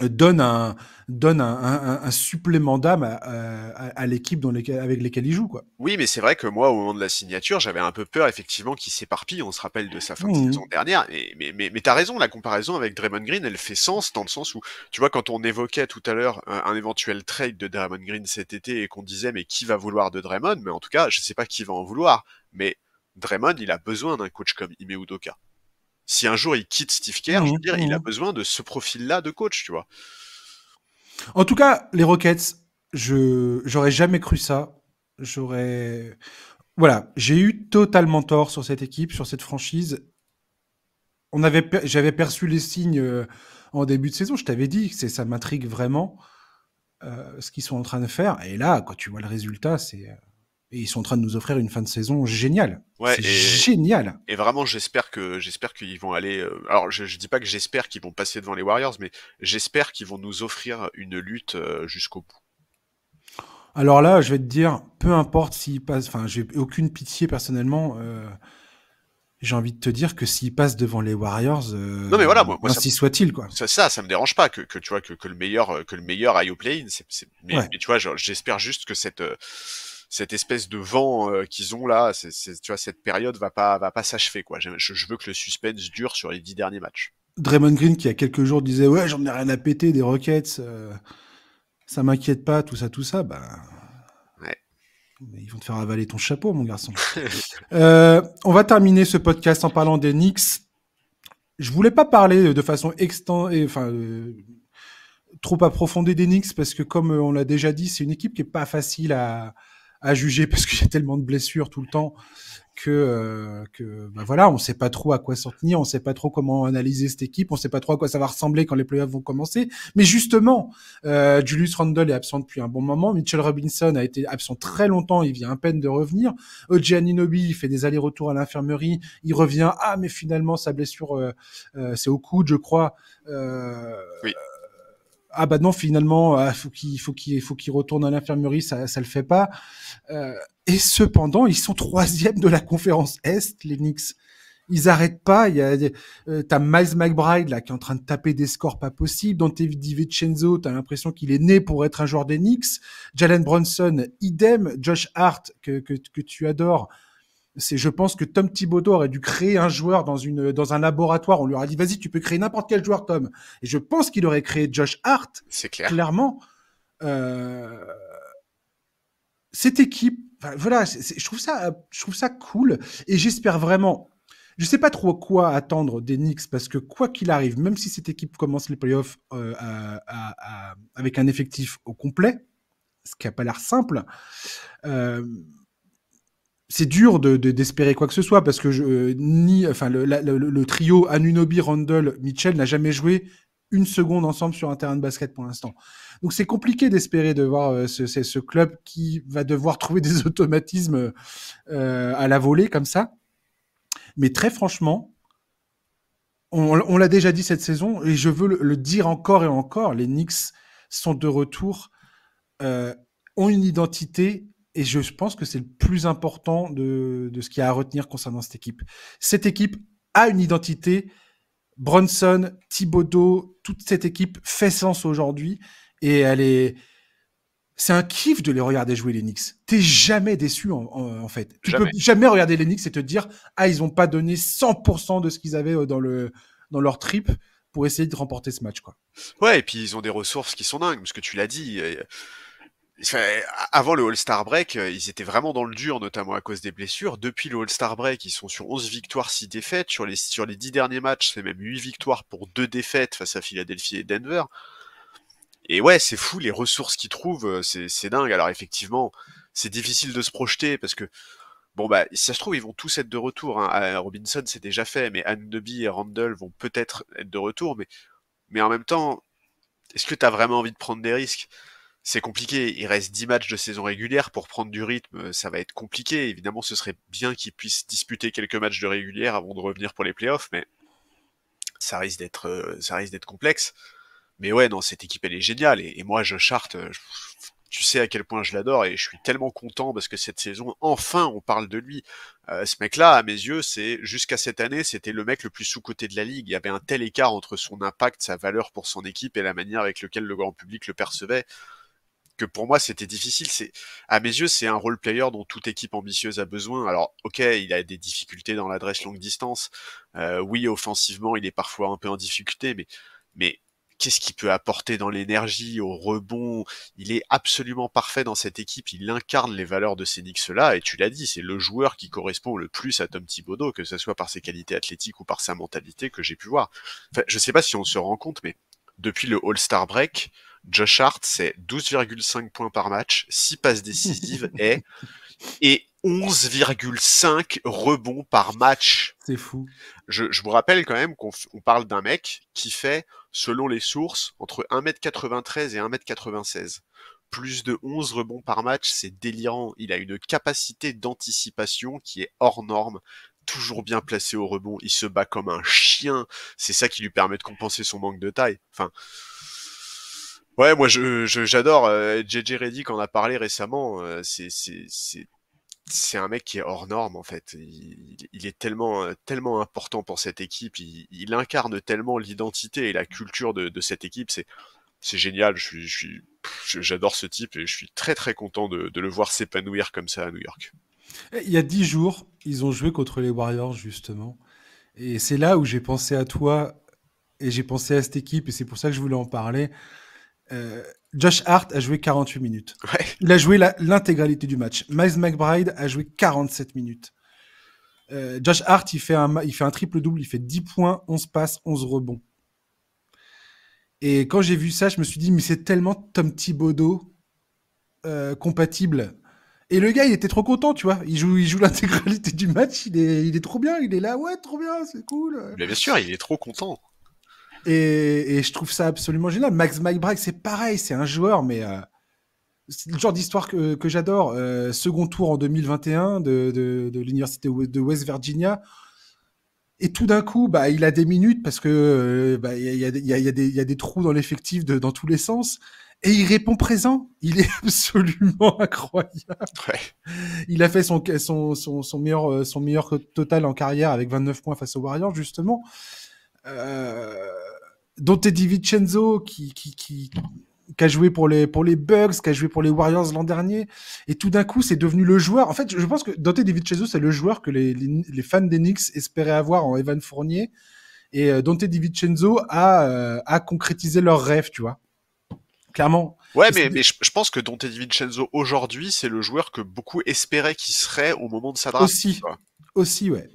donne un supplément d'âme à l'équipe avec lesquelles il joue, quoi. Oui, mais c'est vrai que moi, au moment de la signature, j'avais un peu peur, effectivement, qu'il s'éparpille. On se rappelle de sa fin de saison Mhm. dernière. Mais t'as raison, la comparaison avec Draymond Green, elle fait sens dans le sens où, tu vois, quand on évoquait tout à l'heure un éventuel trade de Draymond Green cet été et qu'on disait, mais qui va vouloir de Draymond? Mais en tout cas, je sais pas qui va en vouloir. Mais Draymond, il a besoin d'un coach comme Ime Udoka. Si un jour il quitte Steve Kerr, je veux Mhm. dire, il a Mhm. besoin de ce profil-là de coach, tu vois. En tout cas, les Rockets, j'aurais jamais cru ça. J'aurais, voilà, j'ai eu totalement tort sur cette équipe, sur cette franchise. J'avais perçu les signes en début de saison. Je t'avais dit que ça m'intrigue vraiment ce qu'ils sont en train de faire. Et là, quand tu vois le résultat, et ils sont en train de nous offrir une fin de saison géniale. Ouais, C'est génial. et vraiment, j'espère qu'ils vont aller. Alors, je dis pas que j'espère qu'ils vont passer devant les Warriors, mais j'espère qu'ils vont nous offrir une lutte jusqu'au bout. Alors là, je vais te dire, peu importe s'ils passent, enfin, j'ai aucune pitié personnellement. J'ai envie de te dire que s'ils passent devant les Warriors, Non, mais voilà, moi ainsi soit-il, quoi. ça me dérange pas que tu vois que le meilleur aille au play-in. Ouais. Mais tu vois, j'espère juste que cette espèce de vent qu'ils ont là, tu vois, cette période va pas s'achever quoi. Je veux que le suspense dure sur les 10 derniers matchs. Draymond Green, qui il y a quelques jours disait ouais, j'en ai rien à péter des Rockets, ça m'inquiète pas, tout ça, bah, Ouais. ils vont te faire avaler ton chapeau, mon garçon. On va terminer ce podcast en parlant des Knicks. Je voulais pas parler de façon trop approfondie des Knicks parce que comme on l'a déjà dit, c'est une équipe qui est pas facile à juger parce qu'il y a tellement de blessures tout le temps que bah voilà, on sait pas trop à quoi s'en tenir, on sait pas trop comment analyser cette équipe, on sait pas trop à quoi ça va ressembler quand les playoffs vont commencer. Mais justement, Julius Randle est absent depuis un bon moment, Mitchell Robinson a été absent très longtemps, il vient à peine de revenir. OG Anunoby, il fait des allers-retours à l'infirmerie, il revient, ah mais finalement sa blessure c'est au coude, je crois. Euh, Oui, ah bah non, finalement, faut qu'il retourne à l'infirmerie, ça le fait pas. Euh, et cependant, ils sont troisième de la conférence Est, les Knicks. Ils arrêtent pas. T'as Miles McBride là qui est en train de taper des scores pas possibles. Dante DiVincenzo, t'as l'impression qu'il est né pour être un joueur des Knicks. Jalen Brunson, idem. Josh Hart que tu adores. Je pense que Tom Thibodeau aurait dû créer un joueur dans un laboratoire. On lui aurait dit, vas-y, tu peux créer n'importe quel joueur, Tom. Et je pense qu'il aurait créé Josh Hart, c'est clair. clairement. Euh, cette équipe, enfin, voilà, je trouve ça cool. Et j'espère vraiment, je sais pas trop quoi attendre des Knicks parce que quoi qu'il arrive, même si cette équipe commence les playoffs avec un effectif au complet, ce qui a pas l'air simple, euh, c'est dur d'espérer quoi que ce soit parce que enfin le trio Anunoby, Randle, Mitchell n'a jamais joué une seconde ensemble sur un terrain de basket pour l'instant. Donc c'est compliqué d'espérer de voir ce club qui va devoir trouver des automatismes à la volée comme ça. Mais très franchement, on l'a déjà dit cette saison et je veux le dire encore et encore, les Knicks sont de retour, euh, ont une identité et je pense que c'est le plus important de ce qu'il y a à retenir concernant cette équipe. Cette équipe a une identité. Bronson, Thibodeau, toute cette équipe fait sens aujourd'hui et c'est un kiff de les regarder jouer les Knicks. T'es jamais déçu en fait. Tu peux Jamais. jamais regarder les Knicks et te dire ah ils ont pas donné 100% de ce qu'ils avaient dans leur trip pour essayer de remporter ce match quoi. Ouais, et puis ils ont des ressources qui sont dingues, parce que tu l'as dit. Enfin, avant le All-Star Break, ils étaient vraiment dans le dur, notamment à cause des blessures. Depuis le All-Star Break, ils sont sur 11 victoires, 6 défaites. Sur les 10 derniers matchs, c'est même 8 victoires pour 2 défaites face à Philadelphie et Denver. Et ouais, c'est fou les ressources qu'ils trouvent, c'est dingue. Alors effectivement, c'est difficile de se projeter parce que bon bah si ça se trouve ils vont tous être de retour. Hein. Robinson c'est déjà fait, mais Anunoby et Randle vont peut-être être de retour, mais en même temps, est-ce que t'as vraiment envie de prendre des risques? C'est compliqué. Il reste 10 matchs de saison régulière pour prendre du rythme. Ça va être compliqué. Évidemment, ce serait bien qu'ils puissent disputer quelques matchs de régulière avant de revenir pour les playoffs, mais ça risque d'être complexe. Mais ouais, non, cette équipe, elle est géniale. Et moi, Josh Hart, tu sais à quel point je l'adore et je suis tellement content parce que cette saison, enfin, on parle de lui. Ce mec-là, à mes yeux, jusqu'à cette année, c'était le mec le plus sous-coté de la ligue. Il y avait un tel écart entre son impact, sa valeur pour son équipe et la manière avec laquelle le grand public le percevait que pour moi c'était difficile. À mes yeux, c'est un role player dont toute équipe ambitieuse a besoin. Alors, ok, il a des difficultés dans l'adresse longue distance. Oui, offensivement, il est parfois un peu en difficulté, mais qu'est-ce qu'il peut apporter dans l'énergie, au rebond? Il est absolument parfait dans cette équipe. Il incarne les valeurs de ces Knicks-là. Et tu l'as dit, c'est le joueur qui correspond le plus à Tom Thibodeau, que ce soit par ses qualités athlétiques ou par sa mentalité que j'ai pu voir. Enfin, je sais pas si on se rend compte, mais depuis le All-Star Break, Josh Hart, c'est 12,5 points par match, 6 passes décisives et 11,5 rebonds par match. C'est fou. Je vous rappelle quand même qu'on parle d'un mec qui fait, selon les sources, entre 1m93 et 1m96. Plus de 11 rebonds par match, c'est délirant. Il a une capacité d'anticipation qui est hors norme. Toujours bien placé au rebond, il se bat comme un chien. C'est ça qui lui permet de compenser son manque de taille. Enfin, ouais, moi j'adore. JJ Redick en a parlé récemment. C'est un mec qui est hors norme en fait. Il est tellement important pour cette équipe. Il incarne tellement l'identité et la culture de cette équipe. C'est génial. J'adore ce type et je suis très très content de le voir s'épanouir comme ça à New York. Il y a 10 jours, ils ont joué contre les Warriors, justement. Et c'est là où j'ai pensé à toi et j'ai pensé à cette équipe, et c'est pour ça que je voulais en parler. Josh Hart a joué 48 minutes. Ouais. Il a joué l'intégralité du match. Miles McBride a joué 47 minutes. Josh Hart, il fait un triple-double, il fait 10 points, 11 passes, 11 rebonds. Et quand j'ai vu ça, je me suis dit, mais c'est tellement Tom Thibodeau compatible. Et le gars, il était trop content, tu vois. Il joue l'intégralité du match, il est trop bien, il est là, ouais, trop bien, c'est cool. Mais bien sûr, il est trop content. Et je trouve ça absolument génial. Max McBride, c'est pareil, c'est un joueur, mais c'est le genre d'histoire que j'adore. Second tour en 2021 de l'université de West Virginia. Et tout d'un coup, bah, il a des minutes parce que il y a des trous dans l'effectif dans tous les sens. Et il répond présent. Il est absolument incroyable. Ouais. Il a fait son meilleur total en carrière avec 29 points face aux Warriors, justement. Dante DiVincenzo qui a joué pour les Bucks, qui a joué pour les Warriors l'an dernier, et tout d'un coup c'est devenu le joueur. En fait, je pense que Dante DiVincenzo c'est le joueur que les fans des Knicks espéraient avoir en Evan Fournier, et Dante DiVincenzo a concrétisé leur rêve, tu vois. Clairement. Ouais, mais je pense que Dante DiVincenzo aujourd'hui, c'est le joueur que beaucoup espéraient qu'il serait au moment de sa draft. Aussi, ouais.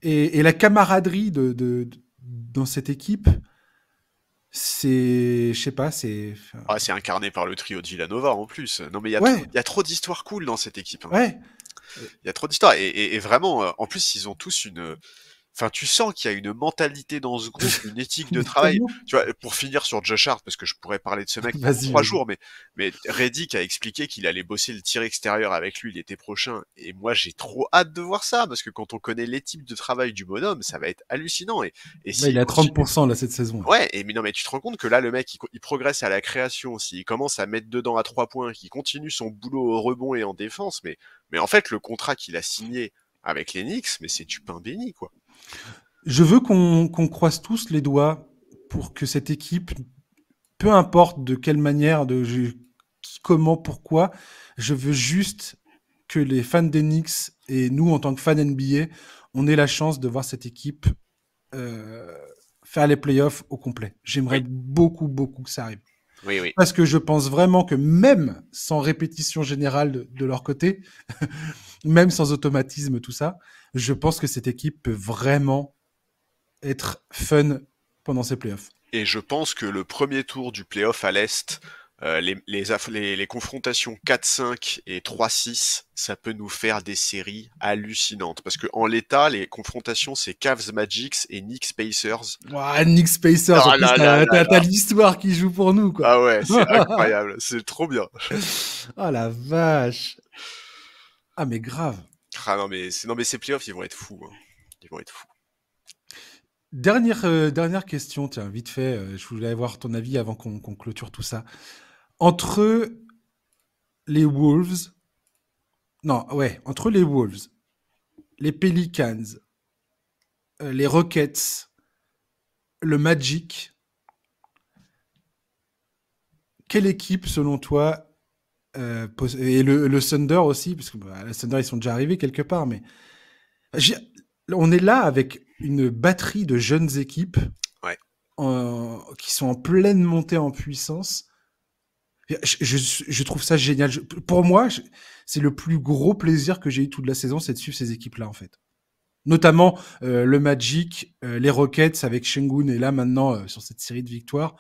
Et la camaraderie dans cette équipe, je sais pas, c'est incarné par le trio de Villanova en plus. Non mais il y a trop d'histoires cool dans cette équipe. Hein. Ouais. Il y a trop d'histoires et vraiment, en plus ils ont tous une. Enfin, tu sens qu'il y a une mentalité dans ce groupe, une éthique de travail. Tu vois, pour finir sur Josh Hart, parce que je pourrais parler de ce mec pour 3 jours, mais Redick a expliqué qu'il allait bosser le tir extérieur avec lui l'été prochain. Et moi, j'ai trop hâte de voir ça, parce que quand on connaît l'éthique de travail du bonhomme, ça va être hallucinant. Et si il est à 30% là cette saison. Ouais, mais non, mais tu te rends compte que là, le mec, il progresse à la création. S'il commence à mettre dedans à 3 points, qu'il continue son boulot au rebond et en défense, mais en fait, le contrat qu'il a signé avec les Knicks, mais c'est du pain béni, quoi. Je veux qu'on croise tous les doigts pour que cette équipe, peu importe de quelle manière, comment, pourquoi, je veux juste que les fans des Knicks et nous, en tant que fans NBA, on ait la chance de voir cette équipe faire les playoffs au complet. J'aimerais beaucoup, beaucoup que ça arrive. Oui. Parce que je pense vraiment que même sans répétition générale de leur côté, même sans automatisme, tout ça, je pense que cette équipe peut vraiment être fun pendant ces playoffs. Et je pense que le premier tour du playoff à l'Est, les confrontations 4-5 et 3-6, ça peut nous faire des séries hallucinantes. Parce que en l'état, les confrontations, c'est Cavs Magics et Knicks Pacers. Ouah, Knicks Pacers, t'as l'histoire qui joue pour nous, quoi. Ah ouais, c'est incroyable, c'est trop bien. Ah la vache. Ah mais grave. Ah non mais ces playoffs, ils vont être fous. Hein. Ils vont être fous. Dernière question, tiens, vite fait, je voulais avoir ton avis avant qu'on clôture tout ça. Entre les Wolves. Non, ouais, entre les Wolves, les Pelicans, les Rockets, le Magic, quelle équipe, selon toi, et le Thunder aussi, parce que les Thunder, ils sont déjà arrivés quelque part, mais on est là avec une batterie de jeunes équipes Ouais. Qui sont en pleine montée en puissance. Je trouve ça génial. Pour moi, c'est le plus gros plaisir que j'ai eu toute la saison, c'est de suivre ces équipes-là, en fait. Notamment le Magic, les Rockets avec Şengün, et là maintenant sur cette série de victoires.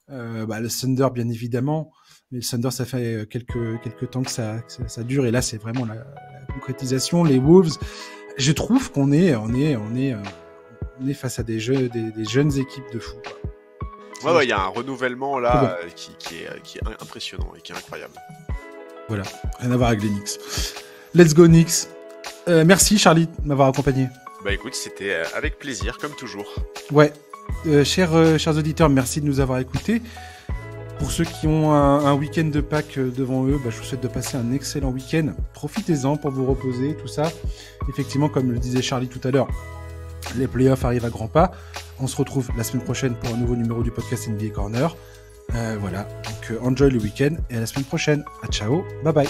Le Thunder, bien évidemment. Mais le Thunder, ça fait quelques temps que ça dure, et là, c'est vraiment la concrétisation. Les Wolves, je trouve qu'on est face à des jeunes équipes de fou. Ouais, il y a un renouvellement là qui est impressionnant et qui est incroyable. Voilà, rien à voir avec les Knicks. Let's go Knicks. Merci Charlie de m'avoir accompagné. Bah écoute, c'était avec plaisir, comme toujours. Ouais, chers auditeurs, merci de nous avoir écoutés. Pour ceux qui ont un week-end de Pâques devant eux, je vous souhaite de passer un excellent week-end. Profitez-en pour vous reposer, tout ça. Effectivement, comme le disait Charlie tout à l'heure, les playoffs arrivent à grands pas. On se retrouve la semaine prochaine pour un nouveau numéro du podcast NBA Corner. Voilà, donc enjoy le week-end et à la semaine prochaine. À ciao, bye bye.